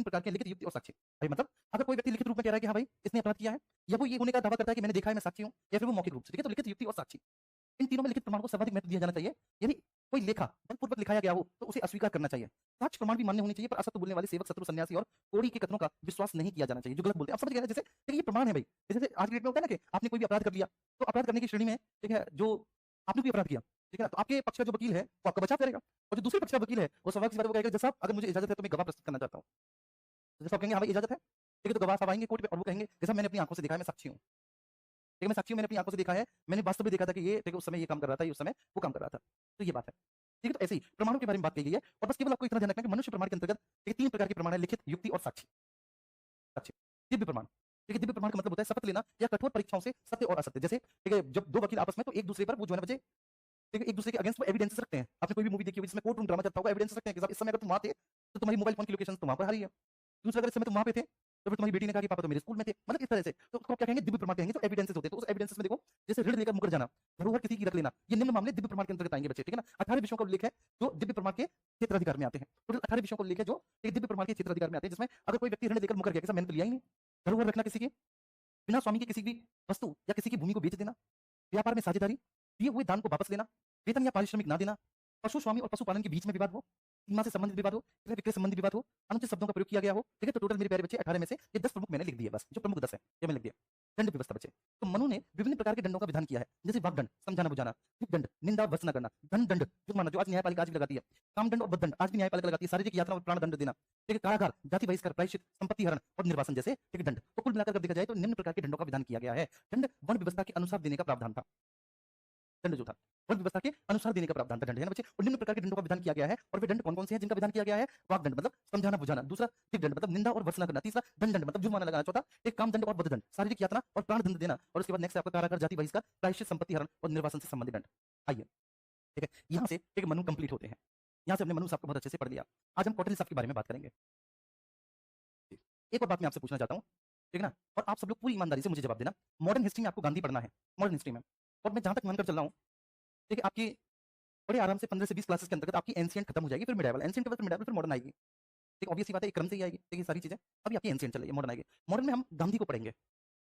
प्रकार के लिखित, युक्ति और साक्ष्य। भाई मतलब अगर कोई व्यक्ति लिखित रूप में कह रहा है कि हाँ भाई इसने अपराध किया है, या वो ये होने का दावा करता है कि मैंने देखा है, मैं साक्षी हूँ, या फिर वो मौखिक रूप से, ठीक है, तो लिखित, युक्ति और साक्षी, इन तीनों में लिखित प्रमाण को सर्वाधिक महत्व दिया जाना चाहिए। यानी कोई लेखा बलपूर्वक लिखाया गया हो तो उसे अस्वीकार करना चाहिए। साक्ष्य प्रमाण भी मान्य होने चाहिए, पर असत्य बोलने वाले सेवक, शत्रु, सन्यासी और कोढ़ी के कथनों का विश्वास नहीं किया जाना चाहिए, जो गलत बोलते हैं। आप समझ गए ना? जैसे देखिए, ये प्रमाण है भाई, जैसे आज की डेट में होता है ना कि आपने कोई भी अपराध कर लिया, तो अपराध करने की श्रेणी में, ठीक है, जो आपने कोई अपराध किया, ठीक है ना, तो आपके पक्ष का जो वकील है वो आपका बचाव करेगा, और जो दूसरे पक्ष का वकील है वो स्वाभाविक सी बात है, वो कहेगा, जज साहब अगर मुझे इजाजत है तो मैं गवाह प्रस्तुत करना चाहता हूँ। जज साहब कहेंगे हाँ भाई इजाजत है, ठीक है, तो गवाह साहब आएंगे कोर्ट में और वो कहेंगे, जज साहब मैंने अपनी आंखों से देखा है, मैं साक्षी हूँ, ठीक है, मैं साक्षी हूँ, मैंने अपनी आंखों से देखा है, मैंने वास्तव में देखा था कि ये, ठीक है, उस समय ये काम कर रहा था, ये उस समय वो काम कर रहा था। तो ये बात है, ठीक है। तो ऐसे ही प्रमाणों के बारे में बात की गई है, और बस केवल आपको इतना ध्यान रखना है कि मनुष्य प्रमाण के अंतर्गत ये 3 प्रकार के प्रमाण है, लिखित, युक्ति और साक्षी। साक्षी, दिव्य प्रमाण, ठीक है, दिव्य प्रमाण का मतलब होता है शपथ लेना या कठोर परीक्षाओं से सत्य और असत्य। जैसे, ठीक है, जब 2 वकील आपस में, तो एक दूसरे पर वो जो है ना बच्चे, ठीक है, एक दूसरे के अगेंस्ट वो एविडेंसेस रखते हैं। आपने कोई भी मूवी देखी होगी जिसमें कोर्ट रूम ड्रामा चलता होगा, एविडेंसेस रखते हैं कि साहब इस समय अगर तुम वहाँ थे, तो तुम्हारी मोबाइल फोन की लोकेशन तो वहाँ पर आ रही है। दूसरा, अगर इस समय तुम वहाँ पे थे, तो फिर तुम्हारी बेटी ने कहा कि पापा तो मेरे स्कूल में थे। मतलब इस तरह से, तो उसको क्या कहेंगे? दिव्य प्रमाण कहेंगे, जो एविडेंसेस होते हैं। तो उस एविडेंसेस में देखो, जैसे ऋण लेकर मुकर जाना, धरोहर किसी की रख लेना, ये निम्न मामले दिव्य प्रमाण के अंतर्गत आएंगे बच्चे, ठीक है ना। 18 विषयों का उल्लेख है जो दिव्य प्रमाण के क्षेत्राधिकार में आते हैं। टोटल 18 विषयों का उल्लेख है जो एक दिव्य प्रमाण के क्षेत्राधिकार में आते हैं, जिसमें अगर कोई व्यक्ति ऋण लेकर मुकर गया कि साहब मैंने तो लिया ही नहीं, धरोहर रखना किसी की, बिना स्वामी के किसी भी वस्तु या किसी की भूमि को बेच देना, व्यापार में साझेदारी, दिए हुए दान को वापस लेना, वेतन या पारिश्रमिक ना देना, पशु स्वामी और पशुपालन के बीच में विवाद हो, सीमा से संबंधित विवाद हो, क्रय विक्रय संबंधी विवाद हो, अनुचित शब्दों का प्रयोग किया गया हो, ठीक है। तो टोटल मेरे प्यारे बच्चे 18 में से ये 10 प्रमुख मैंने लिख दिए, बस जो प्रमुख 10 है ये मैंने लिख दिया। दंड व्यवस्था बच्चे, तो मनु ने विभिन्न प्रकार के दंडों का विधान किया है, जैसे वाग्दंड, समझाना बुझाना, दंड, निंदा वश न करना, धन दंड जुर्माना जो आज न्यायपालिका आज भी लगाती है, काम दंड और बददंड आज भी न्यायपालिका लगाती है, शारीरिक यातना और प्राण दंड देना, ठीक है, कारागार, जाति बहिष्कार, प्रायश्चित, संपत्ति हरण और निर्वासन जैसे, ठीक है, दंड। तो कुल मिलाकर देखा जाए तो निम्न प्रकार के दंडों का विधान किया गया है। दंड वर्ण व्यवस्था के अनुसार देने का प्रावधान था, दंड जो था वर्ण व्यवस्था के अनुसार देने का प्रावधान था, दंड है ना बच्चे। और निम्न प्रकार के दंडों का विधान किया गया है, और वे दंड कौन-कौन से हैं जिनका विधान किया गया है? वाग्दंड मतलब समझाना बुझाना, दूसरा दिग्दंड मतलब निंदा और वश न करना, तीसरा दंड मतलब जुर्माना लगाना, चौथा एक काम दंड और बद दंड, शारीरिक यातना और प्राण दंड देना, और उसके बाद नेक्स्ट है आपका कारागार, जाति बहिष्कार, प्रायश्चित, संपत्ति हरण और निर्वासन से संबंधित दंड। आइए, ठीक है, यहाँ से एक मनु कंप्लीट होते हैं। यहाँ से हमने मनु साहब को बहुत अच्छे से पढ़ लिया। आज हम कौटिल्य साहब के बारे में बात करेंगे। एक और बात मैं आपसे पूछना चाहता हूँ, ठीक है ना, और आप सब लोग पूरी ईमानदारी से मुझे जवाब देना। मॉडर्न हिस्ट्री में आपको गांधी पढ़ना है, मॉडर्न हिस्ट्री में, और मैं जहाँ तक मानकर चल रहा हूँ, ठीक है, आपकी बड़े आराम से 15 से 20 क्लासेस के अंतर्गत आपकी एंशिएंट खत्म हो जाएगी, फिर मिडाइवल, एंशिएंट के बाद फिर मिडाइवल, फिर मॉडर्न आएगी। ठीक, ऑब्वियस सी बात है, एक क्रम से ही आएगी, ठीक है, सारी चीजें। अभी आपकी एंशिएंट चल रही है, मॉडर्न आएगी। मॉडर्न में हम गांधी को पढ़ेंगे,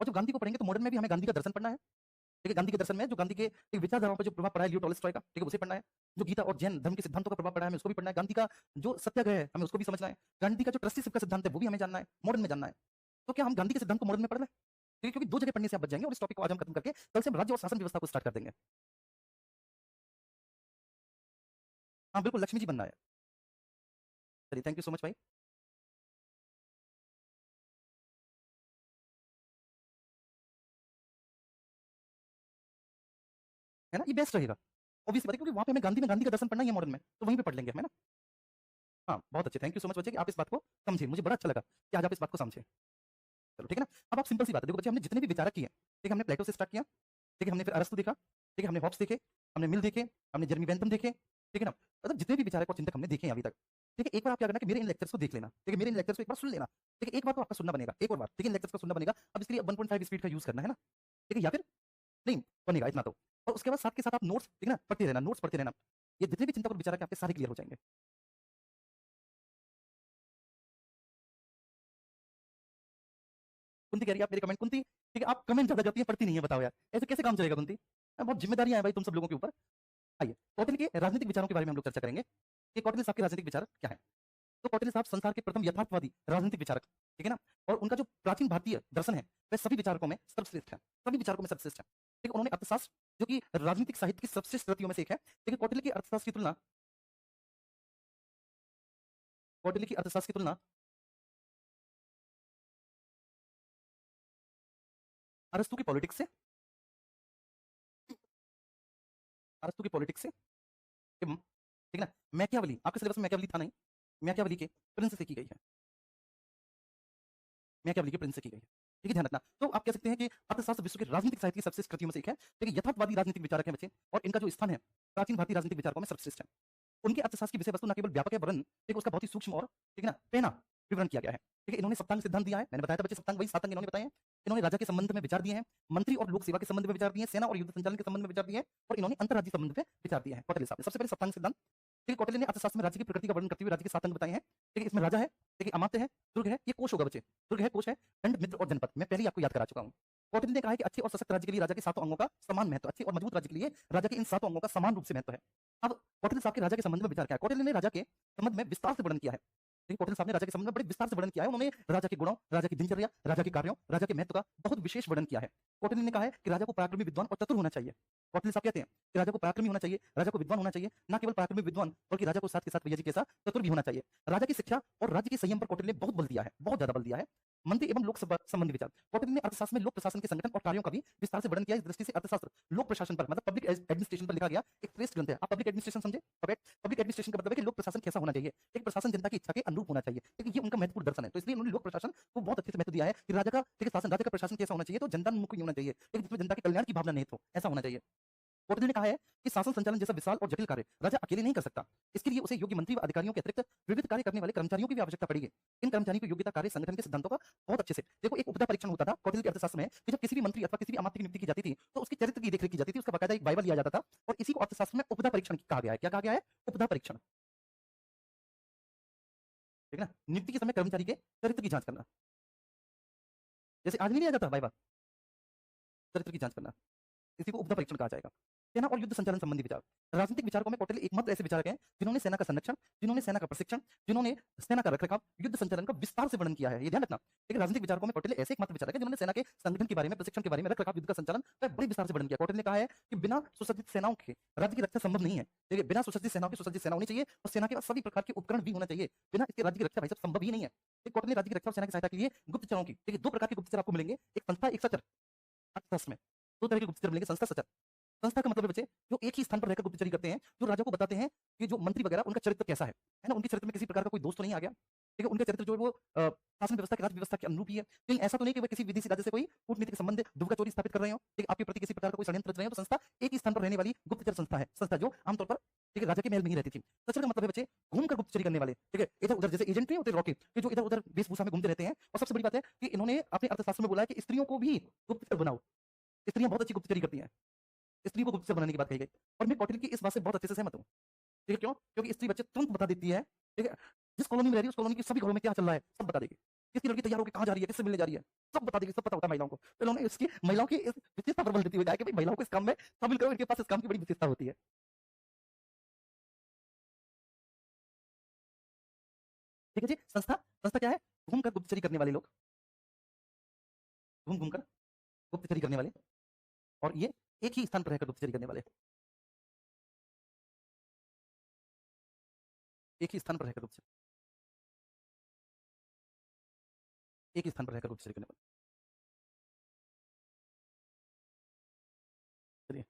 और जब गांधी को पढ़ेंगे तो मॉडर्न में भी हमें गांधी का दर्शन पढ़ना है, ठीक है। गांधी के दर्शन में जो गांधी के एक विचारधाराओं पर जो प्रभाव पड़ा है लियो टॉलस्टॉय का, ठीक है, उसे पढ़ना है। जो गीता और जैन धर्म के सिद्धांतों का प्रभाव पड़ा है, हमें उसको भी पढ़ना है। गांधी का जो सत्याग्रह है हमें उसको भी समझना है। गांधी का जो ट्रस्टीशिप का सिद्धांत है वो भी हमें जानना है, मॉडर्न में जानना है। तो क्या हम गांधी के सिद्धांत को मॉडर्न में पढ़ लें? ठीक है, क्योंकि 2 जगह पढ़ने से आप बच जाएंगे, और इस टॉपिक को आज हम खत्म करके कल से हम राज्य और शासन व्यवस्था को स्टार्ट कर देंगे। हाँ बिल्कुल, लक्ष्मी जी बनना है। चलिए, थैंक यू सो मच भाई। है ना, ये बेस्ट रहेगा। ऑब्वियस बात है, क्योंकि वहाँ पे हमें गांधी में गांधी का दर्शन पढ़ना ही है मॉडर्न में, तो वहीं पे पढ़ लेंगे हम, है ना। हाँ, बहुत अच्छे, थैंक यू सो मच बच्चे कि आप इस बात को समझे। मुझे बड़ा अच्छा लगा कि आज आप इस बात को समझे। चलो ठीक है ना। अब आप सिंपल सी बात है, देखो बच्चे हमने जितने भी विचारक किए, ठीक है, हमने प्लेटो से स्टार्ट किया, ठीक है, हमने फिर अरस्तु देखा, ठीक है, हमने हॉब्स देखे, हमने मिल देखे, हमने जेरेमी बेंथम देखे, ठीक है ना, मतलब जितने भी विचारक और चिंतक हमने देखे हैं अभी तक, ठीक है, एक बार आप क्या करना कि मेरे इन लेक्चर्स को देख लेना, ठीक है, मेरे इन लेक्चर्स को एक बार सुन लेना, ठीक है, एक बार तो आपका सुनना बनेगा, एक और बार, ठीक है, इन लेक्चर्स को सुनना बनेगा। अब इसके लिए 1.5 स्पीड का यूज करना है ना, ठीक है, या फिर नहीं बनेगा इतना तो, और उसके बाद साथ के साथ आप नोट्स, ठीक है ना, पढ़ते रहना, नोट्स पढ़ते रहना, ये जितने भी चिंतक और विचारक हैं आपके सारे क्लियर हो जाएंगे। कुंती कह रही है आप मेरे कमेंट, कुंती ठीक है, आप कमेंट ज्यादा करती है, पढ़ती नहीं है, बताओ यार ऐसे कैसे काम चलेगा कुंती, बहुत जिम्मेदारियां हैं भाई तुम सब लोगों के ऊपर। आइए कौटिल्य के राजनीतिक विचारों के बारे में हम लोग चर्चा करेंगे कि कौटिल्य साहब के राजनीतिक विचार क्या है। तो कौटिल्य साहब संसार के प्रथम यथार्थवादी राजनीतिक विचारक, ठीक है ना, और उनका जो प्राचीन भारतीय दर्शन है वह सभी विचारकों में सर्वश्रेष्ठ है, सभी विचारकों में सर्वश्रेष्ठ है, ठीक है। उन्होंने अर्थशास्त्र जो कि राजनीतिक साहित्य की सर्वश्रेष्ठ कृतियों में से एक है, ठीक है, कौटिल्य की अर्थशास्त्र की तुलना, कौटिल्य की अर्थशास्त्र की तुलना अरस्तु की पॉलिटिक्स से, अरस्तु की पॉलिटिक्स से, ठीक है ना, मैकियावली आपके सिलेबस में मैकियावली था नहीं, मैकियावली के प्रिंस से की गई है, मैकियावली के प्रिंस से की गई है, ठीक है, ध्यान रखना। तो आप कह सकते हैं कि अर्थशास्त्र विश्व के राजनीतिक साहित्य की सर्वश्रेष्ठ कृतियों में से एक है, ठीक है, यथार्थवादी राजनीतिक विचारक हैं बच्चे, और इनका जो स्थान है प्राचीन भारतीय राजनीतिक विचारकों में सर्वश्रेष्ठ है। उनके अर्थशास्त्र की विषय वस्तु न केवल व्यापक है वरन ठीक है उसका बहुत ही सूक्ष्म और ठीक है ना पहना विवरण किया गया है, ठीक है। इन्होंने सप्तांग सिद्धांत दिया है, मैंने बताया था बच्चे, सप्तांग वही 7 अंग इन्होंने बताए हैं। इन्होंने राजा के संबंध में विचार दिए हैं, मंत्री और लोक सेवा के संबंध में विचार दिए हैं, सेना और युद्ध संचालन के संबंध में विचार दिए हैं, और इन्होंने अंतर्राज्यीय संबंध में विचार दिए हैं कौटिल्य साहब ने। सबसे पहले सप्तांग सिद्धांत, ठीक है, कौटिल्य ने अर्थशास्त्र में राज्य की प्रकृति का वर्णन करते हुए राज्य के 7 अंग बताए हैं, ठीक है। इसमें राजा है, ठीक है, अमात्य है, दुर्ग है, ये कोष होगा बच्चे, दुर्ग है, कोष है, दंड, मित्र और जनपद, मैं पहले ही आपको याद करा चुका हूँ। कौटिल्य ने कहा है कि अच्छे और सशक्त राज्य के लिए राजा के 7 अंगों का समान महत्व, अच्छे और मजबूत राज्य के लिए राजा के इन 7 अंगों का समान रूप से महत्व है। अब कौटिल्य साहब के राजा के संबंध में विचार क्या है, कौटिल्य ने राजा के संबंध में विस्तार से वर्णन किया है, ठीक है, कौटिल्य साहब ने राजा के संबंध में बड़े विस्तार से वर्णन किया है। उन्होंने राजा के गुणों, राजा की दिनचर्या, राजा के कार्यों, राजा के महत्व का बहुत विशेष वर्णन किया है। कौटिल्य ने कहा है कि राजा को पराक्रमी, विद्वान और चतुर होना चाहिए। कौटिल्य साहब कहते हैं कि राजा को पराक्रमी होना चाहिए, राजा को विद्वान होना चाहिए, न केवल पराक्रमी विद्वान बल्कि राजा को साथ के साथ भैया जी के साथ चतुर भी होना चाहिए। राजा की शिक्षा और राज्य के संयम पर कौटिल्य ने बहुत बल दिया है, बहुत ज्यादा बल दिया है। मंत्री एवं लोक संबंधी विचार, कौटिल्य ने अर्थशास्त्र में लोक प्रशासन के संगठन और कार्यों का भी विस्तार से वर्णन किया। इस दृष्टि से अर्थशास्त्र लोक प्रशासन पर मतलब पब्लिक एडमिनिस्ट्रेशन पर लिखा गया एक श्रेष्ठ ग्रंथ है। आप पब्लिक एडमिनिस्ट्रेशन समझे, पब्लिक एडमिनिस्ट्रेशन का मतलब है कि लोक प्रशासन कैसा होना चाहिए, एक प्रशासन जनता की इच्छा के अनुरूप होना चाहिए, ठीक है, ये उनका महत्वपूर्ण दर्शन है। तो इसलिए उन्होंने लोक प्रशासन को बहुत अच्छे से महत्व दिया है कि राजा का ठीक है शासन, राजा का प्रशासन कैसा होना चाहिए, तो जनतान्मुखी होना चाहिए, एक जिसमें जनता के कल्याण की भावना निहित हो, ऐसा होना चाहिए। कौटिल्य ने कहा है कि शासन संचालन जैसा विशाल और जटिल कार्य राजा अकेले नहीं कर सकता, इसके लिए उसे योग्य मंत्री व अधिकारियों के अतिरिक्त विविध कार्य करने वाले कर्मचारियों की भी आवश्यकता पड़ेगी। इन कर्मचारियों की योग्यता कार्य संगठन के सिद्धांतों का बहुत अच्छे से देखो, एक उपदा परीक्षण होता था कौटिल्य के अर्थशास्त्र में कि जब किसी भी मंत्री अथवा किसी भी अमात्य की नियुक्ति की जाती थी तो उसके चरित्र की देखरेख की जाती थी, उसका बाकायदा एक बाइबल लिया जाता था, और इसी को अर्थशास्त्र में उपदा परीक्षण कहा गया है। क्या कहा गया है? उपदा परीक्षण, ठीक है ना, नियुक्ति के समय कर्मचारी के चरित्र की जांच करना, जैसे आज नहीं लिया जाता बाइबल, चरित्र की जांच करना, इसी को उपदा परीक्षण कहा जाएगा। सेना और युद्ध संचालन संबंधी विचार, राजनीतिक विचारकों में कौटिल्य एकमात्र ऐसे विचारक हैं जिन्होंने सेना का संरक्षण, जिन्होंने सेना का प्रशिक्षण, जिन्होंने सेना का रखरखाव, युद्ध संचालन का विस्तार से वर्णन किया है, ये ध्यान रखना। ठीक है, राजनीतिक विचारकों में कौटिल्य ऐसे एकमात्र विचारक हैं जिन्होंने सेना के संगठन के बारे में, प्रशिक्षण के बारे में, रखरखाव, युद्ध का संचालन का बड़े विस्तार से वर्णन किया। कौटिल्य ने कहा है कि बिना सुसज्जित सेनाओं के राज्य की रक्षा संभव नहीं है, ठीक है, बिना सुसज्जित सेनाओं की सुसज्जित सेना होनी चाहिए और सेना के पास सभी प्रकार के उपकरण भी होना चाहिए, बिना इसके राज्य की रक्षा भाई साहब संभव ही नहीं है। कौटिल्य ने राज्य की रक्षा और सेना की सहायता के लिए गुप्तचरों की, ठीक है, 2 प्रकार के गुप्तचर आपको मिलेंगे, एक संस्था, एक सचर। अर्थशास्त्र में 2 तरह के गुप्तचर मिलेंगे, संस्था, सचर। संस्था का मतलब है बच्चे जो एक ही स्थान पर रहकर गुप्तचरी करते हैं, जो राजा को बताते हैं कि जो मंत्री वगैरह उनका चरित्र कैसा है ना, उनके चरित्र में किसी प्रकार का कोई दोष तो नहीं आ गया, ठीक है, उनका चरित्र जो है वो शासन व्यवस्था की, राज व्यवस्था के अनुरूप ही है, लेकिन ऐसा तो नहीं कि वे किसी विदेशी राज्य से कोई कूटनीतिक संबंध, दुर्गा चोरी स्थापित कर रहे हो, ठीक है, आपके प्रति किसी प्रकार का कोई षड्यंत्र रच रहे हो। तो संस्था एक ही स्थान पर रहने वाली गुप्तचर संस्था है, संस्था जो आमतौर पर ठीक है राजा के महल में ही रहती थी। सचर का मतलब है बच्चे घूमकर गुप्तचरी करने वाले, ठीक है, इधर उधर, जैसे एजेंट नहीं होते रॉकेट कि जो इधर उधर वेशभूषा में घूमते रहते हैं। और सबसे बड़ी बात है कि इन्होंने अपने अर्थशास्त्र में बोला है कि स्त्रियों को भी गुप्तचर बनाओ, स्त्रियां बहुत अच्छी गुप्तचरी करती हैं, स्त्री को गुप्तचर बनाने की बात कही गई, और मैं कौटिल्य की इस बात से बहुत अच्छे से सहमत हूँ। ठीक है, क्यों? क्योंकि स्त्री बच्चे तुरंत बता देती है, ठीक है, जिस कॉलोनी में रह रही है उस कॉलोनी की सभी घरों में क्या चल रहा है सब बता देगी, किसकी लड़की तैयार होकर कहाँ जा रही है, किससे मिलने जा रही है, सब बता देगी, सब पता होता है महिलाओं को। तो इन्होंने इसकी महिलाओं की इस विशेषता पर बल देती हुई कहा कि भाई महिलाओं को इस काम में शामिल करो, इनके पास इस काम की बड़ी विशेषता होती है। ठीक है जी, संस्था, संस्था क्या है? घूमकर गुप्तचरी करने वाले लोग, घूम घूमकर गुप्तचरी करने वाले, और ये एक ही स्थान पर रहकर गुप्तचरी करने वाले, एक ही स्थान पर रहकर गुप्तचरी, एक ही स्थान पर रहकर गुप्तचरी करने वाले। चलिए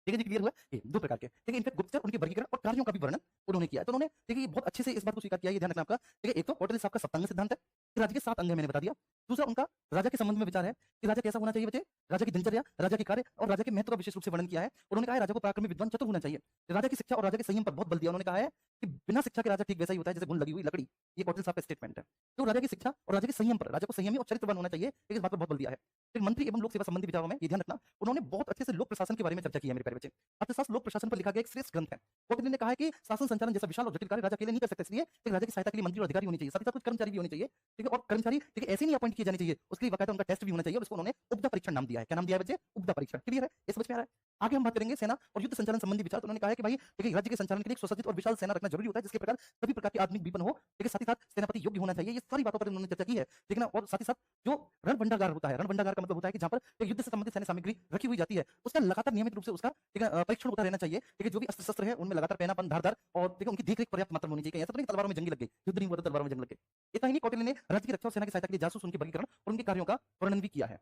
ठीक है जी, क्लियर हुआ? ये 2 प्रकार के। ठीक है, इनफैक्ट गुप्तचर उनके वर्गीकरण और कार्यों का भी वर्णन उन्होंने किया है। तो उन्होंने देखिए बहुत अच्छे से इस बात को स्वीकार किया है, ये ध्यान रखना आपका। ठीक है, एक तो कौटिल्य साहब का सप्तांग सिद्धांत है, कि राज्य के 7 अंग हैं मैंने बता दिया। दूसरा उनका राजा के संबंध में विचार है, कि राजा कैसा होना चाहिए बच्चे? राजा की दिनचर्या, राजा के कार्य और राजा के महत्व का विशेष रूप से वर्णन किया है। उन्होंने कहा है राजा को पराक्रमी, विद्वान, चतुर होना चाहिए। राजा की शिक्षा और राजा के संयम पर बहुत बल दिया। उन्होंने कहा है कि बिना शिक्षा के राजा ठीक वैसा ही होता है जैसे घुन लगी हुई लकड़ी। ये कौटिल्य साहब का स्टेटमेंट है। तो राजा की शिक्षा और राजा के संयम पर, राजा को संयमी और चरित्रवान होना चाहिए, इस बात पर बहुत बल दिया है। फिर मंत्री एवं लोक सेवा संबंधी विचारों में ये ध्यान रखना, उन्होंने बहुत अच्छे से लोक प्रशासन के बारे में चर्चा की है मेरे प्यारे बच्चे। अर्थशास्त्र लोक प्रशासन पर लिखा गया एक श्रेष्ठ ग्रंथ है। कौटिल्य ने कहा है कि शासन संचालन जैसा विशाल और जटिल कार्य राजा अकेले नहीं कर सकते, इसलिए एक राजा की सहायता के लिए मंत्री और अधिकारी होने चाहिए, साथ ही साथ कुछ कर्मचारी भी होने चाहिए। ठीक है, और कर्मचारी ठीक है ऐसे नहीं अपॉइंट किए जाने चाहिए, उसके लिए बाकायदा उनका टेस्ट भी होना चाहिए और इसको उन्होंने उपदा परीक्षण नाम दिया है। क्या नाम दिया है बच्चे? उपदा परीक्षण। क्लियर है? ये समझ में आ रहा है? आगे हम बात करेंगे सेना और युद्ध संचालन संबंधी विचार। तो उन्होंने कहा है कि भाई देखिए राज्य के संचालन के लिए एक सुसज्जित और विशाल सेना रखना जरूरी होता है, जिसके प्रकार सभी प्रकार के आधुनिक विपन हो। ठीक है, साथ ही साथ सेनापति योग्य होना चाहिए। ये सारी बातों पर उन्होंने चर्चा की है, ठीक है ना। और साथ ही साथ जो रण भंडागार होता है, रण भंडागार का मतलब होता है कि जहां पर एक युद्ध से संबंधित सैन्य सामग्री रखी हुई जाती है, उसका लगातार नियमित रूप से उसका ठीक है परीक्षण होता रहना चाहिए। ठीक है, जो भी अस्त्र शस्त्र है उनमें लगातार पैनापन, धारदार और ठीक है उनकी देखरेख पर्याप्त मात्रा में होनी चाहिए। कहीं ऐसा तो नहीं तलवारों में जंग लग गई, युद्ध नहीं हुआ तो तलवारों में जंग लग गई। इतना ही नहीं, कौटिल्य ने राज्य की रक्षा और सेना की सहायता के लिए जासूस, उनके वर्गीकरण और उनके कार्यों का वर्णन भी किया है।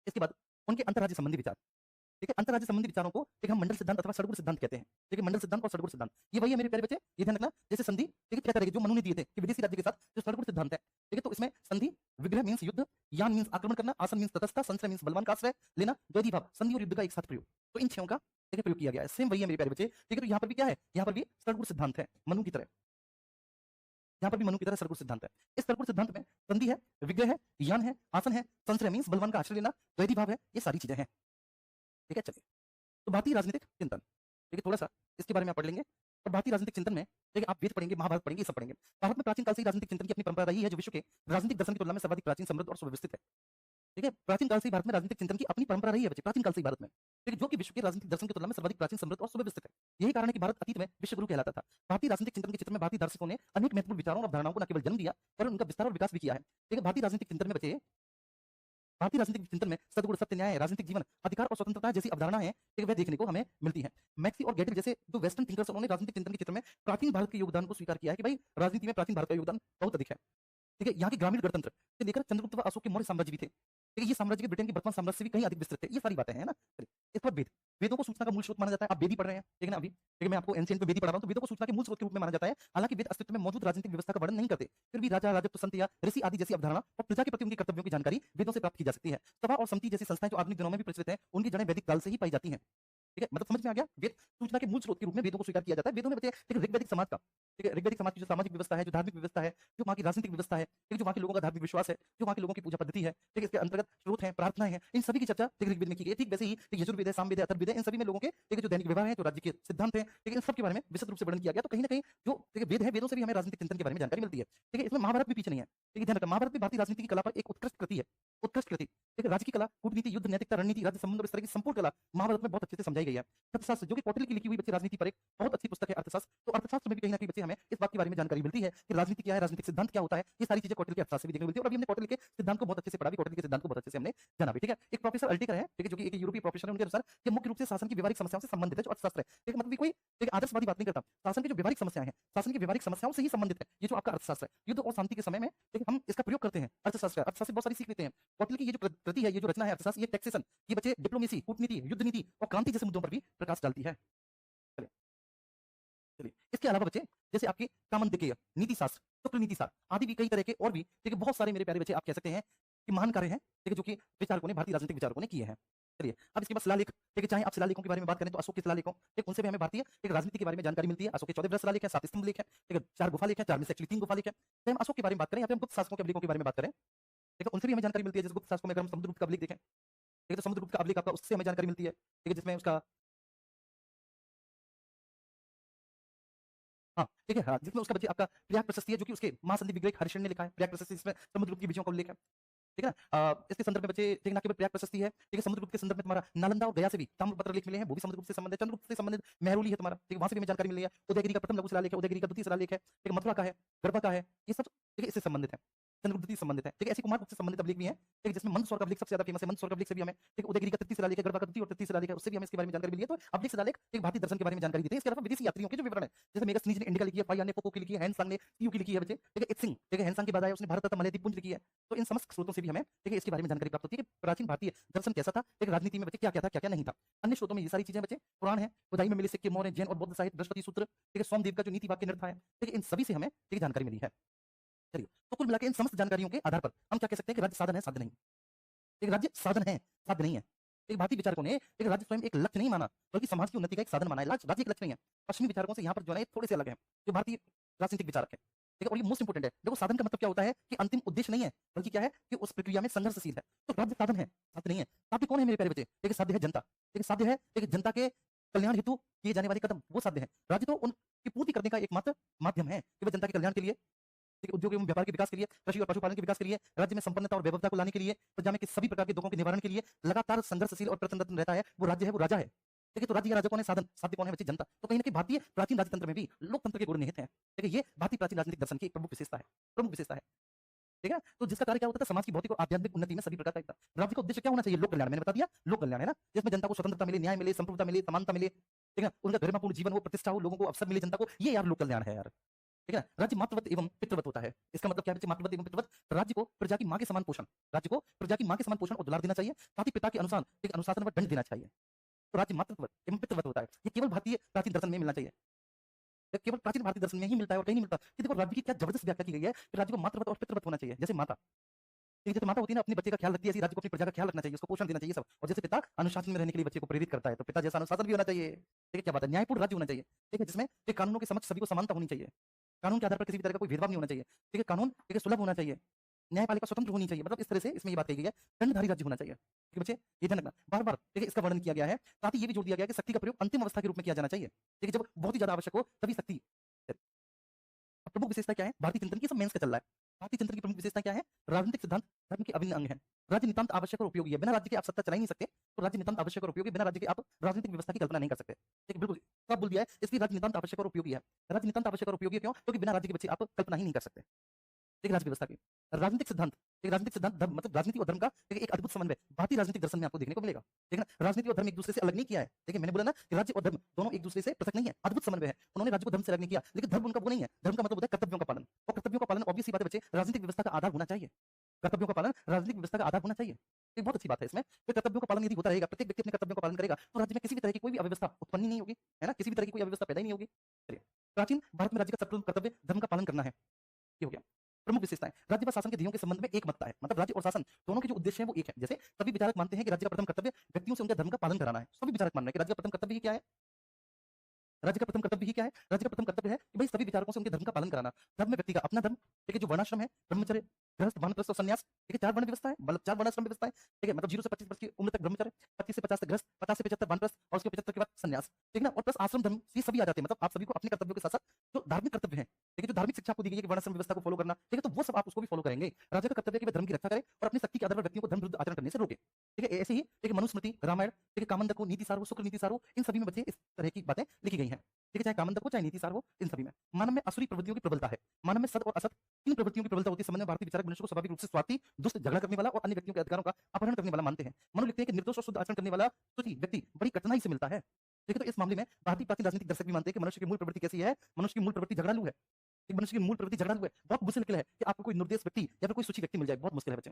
इसके बाद उनके अंतर्राज्य संबंधी विचार। ठीक है, अंतर्राज्य संबंधी विचारों को एक हम मंडल सिद्धांत अथवा सड़गुण सिद्धांत कहते हैं। ठीक है, मंडल सिद्धांत और सड़गुण सिद्धांत ये वही है मेरे प्यारे बच्चे, ये ध्यान रखना। जैसे संधि ठीक है क्या करेगी, जो मनु ने दिए थे कि विदेशी राज्य के साथ जो सड़गुण सिद्धांत है। ठीक है, तो इसमें संधि, विग्रह मींस युद्ध, यान मींस आक्रमण करना, आसन मींस तटस्थता, संश्रय मींस बलवान का आश्रय लेना, द्वैधी भाव संधि और युद्ध का एक साथ प्रयोग। तो इन 6 का ठीक है प्रयोग किया गया है। सेम वही है मेरे प्यारे बच्चे। ठीक है, तो यहाँ पर भी क्या है, यहाँ पर भी सड़गुण सिद्धांत है मनु की तरह, यहाँ पर भी मनु की तरह सड़गुण सिद्धांत है। इस सड़गुण सिद्धांत में संधि है, विग्रह है, यान है, आसन है, संश्रय मींस बलवान का आश्रय लेना, द्वैधी भाव है, ये सारी चीजें हैं। ठीक है, चलिए तो भारतीय राजनीतिक चिंतन, ठीक है थोड़ा सा इसके बारे में आप पढ़ लेंगे। और भारतीय राजनीतिक चिंतन में देखिए आप वेद पढ़ेंगे, महाभारत पढ़ेंगे, ये सब पढ़ेंगे। भारत में प्राचीन काल से ही राजनीतिक चिंतन की अपनी परंपरा रही है, जो विश्व के राजनीतिक दर्शन की तुलना में सर्वाधिक प्राचीन, समृद्ध और सुव्यवस्थित है। ठीक है, प्राचीन काल से ही भारत में राजनीतिक चिंतन की अपनी परंपरा रही है बच्चे, प्राचीन काल से ही भारत में। ठीक है, जो कि विश्व के राजनीतिक दर्शन की तुलना में सर्वाधिक प्राचीन, समृद्ध और सुव्यवस्थित है। यही कारण है कि भारत अतीत में विश्व गुरु कहलाता था। भारतीय राजनीतिक चिंतन के क्षेत्र में भारतीय दार्शनिकों ने अनेक महत्वपूर्ण विचारों और धारणाओं को न केवल जन्म दिया, पर उनका विस्तार और विकास भी किया है। ठीक है, भारतीय राजनीतिक चिंतन में बच्चे, भारतीय राजनीतिक चिंतन में सद्गुण, सत्य, न्याय, राजनीतिक जीवन, अधिकार और स्वतंत्रता जैसी अवधारणाएं ठीक है वह देखने को हमें मिलती हैं। मैक्सी और गेटिल जैसे जो वेस्टर्न थिंकर्स उन्होंने राजनीतिक चिंतन के क्षेत्र में प्राचीन भारत के योगदान को स्वीकार किया है कि भाई राजनीति में प्राचीन भारत का योगदान बहुत अधिक है। ठीक है, यहाँ के ग्रामीण गणतंत्र से लेकर चंद्रगुप्त व अशोक के मौर्य साम्राज्य भी थे। ठीक है, ये साम्राज्य के ब्रिटेन के वर्तमान साम्राज्य से भी कहीं अधिक विस्तृत थे। ये सारी बातें हैं ना। इस पर वेद, वेदों को सूचना का मूल स्रोत माना जाता है। आप वेद ही पढ़ रहे हैं ठीक है ना अभी। ठीक है, मैं आपको एंशिएंट में वेद ही पढ़ा रहा हूं, तो वेदों को सूचना के मूल स्रोत के रूप में माना जाता है। हालांकि वेद अस्तित्व में मौजूद राजनीतिक व्यवस्था का वर्णन नहीं करते, फिर भी राजा, राजत्व, संत या ऋषि आदि जैसी अवधारणा और प्रजा के प्रति उनके कर्तव्यों की जानकारी वेदों से प्राप्त की जा सकती है। सभा और समिति जैसी संस्थाएं जो आधुनिक दिनों में भी प्रचलित हैं, उनकी जड़ें वैदिक काल से ही पाई जाती हैं। ठीक है, मतलब समझ में आ गया। वेद सूचना के मूल स्रोत के रूप में वेदों को स्वीकार किया जाता है। वेदों में बच्चे ठीक है ऋग्वैदिक समाज का, ठीक है ऋग्वैदिक समाज की जो सामाजिक व्यवस्था है, जो धार्मिक व्यवस्था है, जो वहाँ की राजनीतिक व्यवस्था है, ठीक है जो वहाँ के लोगों का धार्मिक विश्वास है, जो वहाँ के लोगों की पूजा पद्धति है, ठीक है इसके अंतर्गत स्रोत हैं, प्रार्थनाएं हैं, इन सभी की चर्चा ठीक ऋग्वेद में की गई। ठीक वैसे ही यजुर्वेद है, सामवेद है, अथर्ववेद है, इन सभी में लोगों के ठीक है जो दैनिक व्यवहार है, जो राज्य के सिद्धांत है, ठीक है इन सब के बारे में विस्तृत रूप से वर्णन किया गया। तो कहीं ना कहीं जो ठीक है वेद है, वेदों से भी हमें राजनीतिक चिंतन के बारे में जानकारी मिलती है। ठीक है, इसमें महाभारत भी पीछे नहीं है। ठीक है, ध्यान रखना महाभारत भी भारतीय राजनीति की कला पर एक उत्कृष्ट कृति है, उत्कृष्ट कृति। ठीक है, राज्य की कला, कूटनीति, युद्ध, नैतिकता, रणनीति, राज्य संबंध और इस तरह की संपूर्ण कला महाभारत में बहुत अच्छे से समझाई गई है। अर्थशास्त्र जो कि कौटिल्य की लिखी हुई बच्चे राजनीति पर एक बहुत अच्छी पुस्तक है अर्थशास्त्र। तो अर्थशास्त्र में भी कहीं ना कहीं बच्चे हमें इस बात के बारे में जानकारी मिलती है कि राजनीति क्या है, राजनीतिक सिद्धांत क्या होता है, ये सारी चीजें कौटिल्य के अर्थशास्त्र से भी देखने को मिलती है। और अभी हमने कौटिल्य के सिद्धांत को बहुत अच्छे से पढ़ा भी, कौटिल्य के सिद्धांत को बहुत अच्छे से हमने जाना भी। ठीक है, एक प्रोफेसर अल्टीकर है ठीक है जो कि एक यूरोपीय प्रोफेसर है, उनके अनुसार ये मुख्य रूप से शासन की व्यवहारिक समस्याओं से संबंधित है जो अर्थशास्त्र है। ठीक है, मतलब कोई एक आदर्शवादी बात नहीं करता, शासन की जो व्यवहारिक समस्याएं हैं, शासन की व्यवहारिक समस्याओं से ही संबंधित है ये जो आपका अर्थशास्त्र है। युद्ध और शांति के समय में ठीक है हम इसका प्रयोग करते हैं अर्थशास्त्र, अर्थशास्त्र से बहुत सारी सीख लेते हैं। कौटिल्य की ये जो कृति है, ये जो रचना है अर्थशास्त्र, ये टैक्सेशन, ये बच्चे डिप्लोमेसी, कूटनीति, युद्ध नीति और क्रांति जैसे मुद्दों पर भी प्रकाश डालती है। चलिए इसके अलावा बच्चे जैसे आपके कामनदिकेय, नीति शास्त्र, शुक्ल नीति शास्त्र आदि भी कई तरह के और भी ठीक है बहुत सारे मेरे प्यारे बच्चे आप कह सकते हैं कि महान कार्य हैं ठीक है जो कि विचारकों ने, भारतीय राजनीतिक विचारकों ने किए हैं। चलिए अब इसके बाद शिलालेख, ठीक है चाहे आप शिलालेखों के बारे में बात करें तो अशोक के शिलालेखों ठीक उनसे भी हमें भारतीय एक राजनीति के बारे में जानकारी मिलती है। अशोक के 14 शिलालेख है, 7 स्तंभ लेख है, ठीक है 4 गुफा लेख है, 4 में से एक्चुअली 3 गुफा लेख है। चाहे हम अशोक के बारे में बात करें या फिर हम गुप्त शासकों के अभिलेखों के बारे में बात करें ठीक है उनसे भी हमें जानकारी मिलती है। जैसे गुप्त शासकों में अगर हम समुद्रगुप्त का अभिलेख देखें ठीक है तो समुद्रगुप्त का अभिलेख आपका उससे हमें जानकारी मिलती है ठीक है जिसमें उसका हाँ, ठीक है हाँ, जिसमें उसका बच्चे आपका प्रयाग प्रशस्ति है जो कि उसके महासंधि विग्रह हरिशरण ने लिखा है। प्रयाग प्रशस्ति इसमें समुद्रगुप्त की विजयों का उल्लेख है। ठीक है ना। इसके संदर्भ में बच्चे ठीक है ना केवल प्रयाग प्रशस्ति है ठीक है, समुद्रगुप्त के संदर्भ में तुम्हारा नालंदा और गया से भी ताम्रपत्र लेख मिले हैं, वो भी समुद्रगुप्त से संबंधित है। चंद्रगुप्त से संबंधित मेहरुली है तुम्हारा ठीक है, वहां से भी हमें जानकारी मिली है। उदयगिरी का प्रथम लघु शिलालेख है, उदयगिरी का द्वितीय शिलालेख है, ठीक है मथुरा का है, गढ़वा का है, ये सब ठीक है इससे संबंधित है। चंद्रगुप्त से संबंधित है। ठीक है, ऐसे कुमार से संबंधित अभिलेख भी हैं, ठीक है, जिसमें मंदसौर का अभिलेख सबसे ज्यादा फेमस है। मंदसौर का अभिलेख से भी हमें, ठीक है, उदयगिरी का तृतीय शिलालेख है, गढ़वा का द्वितीय और तृतीय शिलालेख है, उससे भी हमें इसके बारे में जानकारी मिली है। तो अभिलेख शिलालेख एक भारतीय दर्शन के बारे में जानकारी देते हैं। इसके अलावा विदेशी यात्रियों के जो विवरण है, जैसे मेगास्थनीज ने इंडिका लिखी है, फाइयान ने फोको की लिखी है, हैंससांग ने सीयू की लिखी है बच्चे, ठीक है, इत्सिंग, ठीक है, हैंससांग के बाद आया उसने भारत तथा मलय द्वीपपुंज लिखी है। तो इन समस्त स्रोतों से भी हमें, ठीक है, इसके बारे में जानकारी प्राप्त होती है कि प्राचीन भारतीय दर्शन कैसा था, एक राजनीति में बच्चे क्या क्या था, क्या क्या नहीं था। अन्य स्रोतों में ये सारी चीजें बच्चे पुराण है, खुदाई में मिले सिक्के, मौर्य, जैन और बौद्ध साहित्य, बृहस्पति सूत्र, ठीक है, सोमदेव का जो नीति वाक्य निर्था है, ठीक है, इन सभी से हमें, ठीक है, जानकारी मिली है। चलिए, तो कुल मिलाकर इन समस्त जानकारियों के आधार पर हम क्या कह सकते हैं कि राज्य साधन है, साध्य नहीं। एक राज्य साधन है, साध्य नहीं है। एक भारतीय विचारकों ने एक राज्य स्वयं एक लक्ष्य नहीं माना, बल्कि समाज की उन्नति का एक साधन माना है। राज्य एक लक्ष्य नहीं है। पश्चिमी विचारकों से यहाँ पर जो है थोड़े से अलग है, जो भारतीय राजनीतिक विचारक है, ठीक है, और ये मोस्ट इंपोर्टेंट है। देखो, साधन का मतलब क्या होता है कि अंतिम उद्देश्य नहीं है, बल्कि क्या है कि उस प्रक्रिया में संघर्षशील है। तो राज्य साधन है, साध्य नहीं है। साध्य कौन है मेरे प्यारे बच्चे? एक साध्य है जनता, एक साध्य है एक जनता के कल्याण हेतु किए जाने वाले कदम, वो साध्य है। राज्य तो उनकी पूर्ति करने का एकमात्र माध्यम है कि वह जनता के कल्याण के लिए, उद्योग एवं व्यापार के विकास के लिए, कृषि और पशुपालन के विकास के लिए, राज्य में संपन्नता और वैभवता को लाने के लिए, प्रजा में सभी प्रकार के दुखों के निवारण के लिए लगातार संघर्षशील और प्रयत्नरत रहता है, वो राज्य है, वो राजा है। ठीक है, तो राज्य या राजा कौन है? साधन। साध्य कौन है बच्चे? जनता। तो कहीं ना कहीं भारतीय प्राचीन राजतंत्र में भी लोकतंत्र के गुण निहित हैं। ठीक है, ये भारतीय प्राचीन राजनीतिक दर्शन की एक प्रमुख विशेषता है, प्रमुख विशेषता है। ठीक है, तो जिसका कार्य क्या होता है? समाज की भौतिक और आध्यात्मिक उन्नति में सभी प्रकार का राज्य का उद्देश्य क्या होना चाहिए? लोक कल्याण। मैंने बता दिया, लोक कल्याण है ना, जिसमें जनता को स्वतंत्रता मिले, न्याय मिले, संप्रभुता मिले, समानता मिले, ठीक है, उनका गरिमापूर्ण जीवन हो, प्रतिष्ठा हो, लोगों को अवसर मिले, जनता को, ये यार लोक कल्याण है यार। ठीक है ना? राज्य मातृवत एवं पितृवत होता है। इसका मतलब क्या है? मातृवत एवं पितृवत, राज्य को प्रजा की मां के समान पोषण, राज्य को प्रजा की मां के समान पोषण और दुलार देना चाहिए, साथ ही पिता के अनुसार एक अनुशासन व दंड देना चाहिए। तो राज्य मातृवत एवं पितृवत होता है। ये केवल भारतीय प्राचीन दर्शन में मिलना चाहिए, ये केवल प्राचीन भारतीय दर्शन में ही मिलता है और कहीं नहीं मिलता। कि देखो, राज्य की क्या जबरदस्त व्याख्या की गई है कि राज्य को मातृवत और पितृवत होना चाहिए। जैसे माता, जैसे माता होती है ना, अपने बच्चे का ख्याल रखती है, ऐसी राज्य को अपनी प्रजा का ख्याल रखना चाहिए, उसको पोषण देना चाहिए सब। और जैसे पिता अनुशासन में रहने के लिए बच्चे को प्रेरित करता है, तो पिता जैसा अनुशासन भी होना चाहिए। ठीक है, क्या बात है? न्यायपूर्ण राज्य होना चाहिए, ठीक है, जिसमें कानूनों के समक्ष सभी को समानता होनी चाहिए, कानून के आधार पर किसी भी तरह का कोई भेदभाव नहीं होना चाहिए। ठीक है, कानून ठीक है सुलभ होना चाहिए, न्यायपालिका स्वतंत्र होनी चाहिए। मतलब इस तरह से इसमें ये बात कही गई है, दंडधारी राज्य होना चाहिए। ठीक है बच्चे, ये ध्यान रखना बार बार। ठीक है, इसका वर्णन किया गया है, साथ ही ये भी जोड़ दिया गया है कि शक्ति का प्रयोग अंतिम अवस्था के रूप में किया जाना चाहिए। ठीक है, जब बहुत ही ज्यादा आवश्यक हो तभी शक्ति। प्रमुख विशेषता क्या है भारतीय चिंतन की? सब मेंस का चल रहा है। भारतीय चिंतन की प्रमुख विशेषता क्या है? राजनीतिक सिद्धांत धर्म के अभिन्न अंग है। राज्य नितांत आवश्यक और उपयोगी है। बिना राज्य के आप सत्ता चला ही नहीं सकते, तो राज्य नितांत आवश्यक और उपयोगी। बिना राज्य के आप राजनीतिक व्यवस्था की कल्पना नहीं कर सकते। ठीक है, बिल्कुल सब बोल दिया है, इसलिए राज्य नितांत आवश्यक और उपयोगी है। राज्य नितांत आवश्यक और उपयोगी क्यों? क्योंकि बिना राज्य के बच्चे आप कल्पना ही नहीं कर सकते। एक राज्य व्यवस्था की राजनीतिक सिद्धांत, एक राजनीतिक सिद्धांत धर्म, मतलब राजनीति और धर्म का एक अद्भुत समन्वय भारतीय राजनीतिक दर्शन में आपको देखने को मिलेगा। ठीक है ना, राजनीति और धर्म एक दूसरे से अलग नहीं किया है। देखिए, मैंने बोला ना कि राज्य और धर्म दोनों एक दूसरे से पृथक नहीं है, अद्भुत समन्वय है। उन्होंने राज्य को धर्म से अलग नहीं किया, लेकिन धर्म उनका वो नहीं है। धर्म का मतलब होता है कर्तव्यों का पालन, और कर्तव्यों का पालन ऑब्वियस सी बात है बच्चे, राजनीतिक व्यवस्था का आधार होना चाहिए। कर्तव्यों का पालन राजनीतिक व्यवस्था का आधार होना चाहिए। एक बहुत अच्छी बात है इसमें, तो कर्तव्यों का पालन यदि होता रहेगा, प्रत्येक व्यक्ति अपने कर्तव्यों का पालन करेगा, तो राज्य में किसी भी तरह की कोई भी अव्यवस्था उत्पन्न ही नहीं होगी, है ना, किसी भी तरह की कोई अव्यवस्था पैदा ही नहीं होगी। चलिए, प्राचीन भारत में राज्य का सबसे कर्तव्य धर्म का पालन करना है, ये हो गया। प्रमुख विशेषताएं, राज्य व शासन के ध्येयों के संबंध में एक मतता है, मतलब राज्य और शासन दोनों के जो उद्देश्य है वो एक है। जैसे सभी विचारक मानते हैं कि राज्य का प्रथम कर्तव्य व्यक्तियों से उनके धर्म का पालन कराना है। सभी विचारक मान रहे हैं कि राज्य का प्रथम कर्तव्य ही क्या है? राज्य का प्रथम कर्तव्य ही क्या है? राज्य का प्रथम कर्तव्य है कि भाई सभी विचारकों से उनके धर्म का पालन कराना। धर्म में व्यक्ति का अपना धर्म, ठीक है, जो वर्णाश्रम है, ब्रह्मचर्य, गृहस्थ, वानप्रस्थ और संन्यास, ठीक है, 4 वर्ण व्यवस्था है, मतलब 4 वर्णाश्रम व्यवस्था है। ठीक है, मतलब 0 से 25 वर्ष की उम्र तक ब्रह्मचर्य, 25 से 50 तक गृहस्थ, 50 से 75 वानप्रस्थ और उसके 75 के बाद संन्यास। ठीक है ना, और प्लस आश्रम धर्म, ये सभी आ जाते हैं। मतलब आप सभी को अपने कर्तव्यों के साथ साथ जो धार्मिक कर्तव्य है, ठीक है, जो धार्मिक शिक्षा आपको दी गई है कि वर्णाश्रम व्यवस्था को फॉलो करना, ठीक है, तो वो सब आप उसको भी फॉलो करेंगे। राजा का कर्तव्य है कि वह धर्म की रक्षा करे और अपनी शक्ति के आधार पर व्यक्तियों को धर्म विरुद्ध आचरण करने से रोके। ठीक है, ऐसे ही ठीक है, मनुस्मृति, रामायण, ठीक है, कामंडक हो, नीति सार हो, शुक्र नीति सार हो, इन सभी में बच्चे इस तरह की बातें लिखी गई हैं। ठीक है, चाहे कामंडक हो चाहे नीति सार हो, इन सभी में मानव में असुरी प्रवृत्तियों की प्रबलता है। मानव में सत और असत इन प्रवृत्तियों की प्रबलता होती है। संबंध में भारतीय विचारक मनुष्य को स्वाभाविक रूप से स्वार्थी, दुष्ट, झगड़ा करने वाला और अन्य व्यक्तियों के अधिकारों का अपहरण करने वाला मानते हैं। मनु लिखते हैं कि निर्दोष और शुद्ध आचरण करने वाला सुची व्यक्ति बड़ी कठिनाई से मिलता है। ठीक है, तो इस मामले में भारतीय प्राचीन राजनीतिक दर्शक भी मानते हैं कि मनुष्य की मूल प्रवृत्ति कैसी है? मनुष्य की मूल प्रवृत्ति झगड़ालू है। एक मनुष्य की मूल प्रवृत्ति झगड़ालू है। बहुत मुश्किल है कि आपको कोई निर्दोष व्यक्ति या फिर कोई सूची व्यक्ति मिल जाए, बहुत मुश्किल है बच्चे।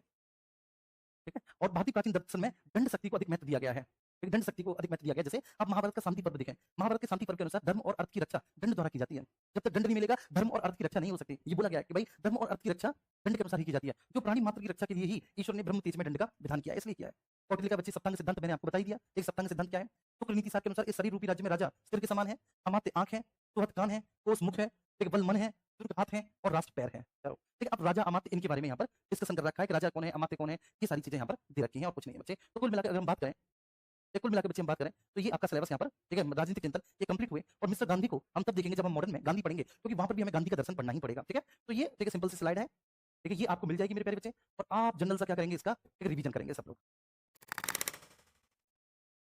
ठीक है, और भारतीय प्राचीन दर्शन में दंड शक्ति को अधिक महत्व दिया गया है। एक दंड शक्ति को अधिक महत्व दिया गया। जैसे आप महाभारत का शांति पर्व देखें, महाभारत के शांति पर्व के अनुसार धर्म और अर्थ की रक्षा दंड द्वारा की जाती है। जब तक दंड नहीं मिलेगा, धर्म और अर्थ की रक्षा नहीं हो सकती। ये बोला गया है कि भाई धर्म और अर्थ की रक्षा दंड के अनुसार ही की जाती है। जो प्राणी मात्र की रक्षा के लिए ही ईश्वर ने ब्रह्म तेज में दंड का विधान किया है, इसलिए किया है। कौटिल्य का बच्चे सप्तांग सिद्धांत मैंने आपको बता ही दिया। एक सप्तांग सिद्धांत क्या है? शुक्र नीति सार के अनुसार इस शरीर रूपी राज्य में राजा सिर के समान है, अमात्य आंख है, सुहद कान है, कोस मुख है, एक बल मन है, दुर्ग हाथ है और राष्ट्र पैर है। चलो ठीक है, अब राजा अमात्य इनके बारे में यहाँ पर डिस्कशन कर रखा है कि राजा कौन है, अमात्य कौन है, ये सारी चीजें यहाँ पर दे रखी हैं और कुछ नहीं है बच्चे। तो कुल मिलाकर अगर हम बात करें, कुल मिलाकर बच्चे हम बात करें तो ये आपका सिलेबस यहाँ पर, ठीक है, राजनीतिक चिंतन ये कंप्लीट हुए। और मिस्टर गांधी को हम तब देखेंगे जब हम मॉडर्न में गांधी पढ़ेंगे, क्योंकि वहां पर भी हमें गांधी का दर्शन पढ़ना ही पड़ेगा। ठीक है, तो ये ठीक है, सिंपल सी स्लाइड है, ठीक है, ये आपको मिल जाएगी मेरे प्यारे बच्चे। और आप जनरल सा क्या करेंगे, इसका एक रिवीजन करेंगे सब लोग।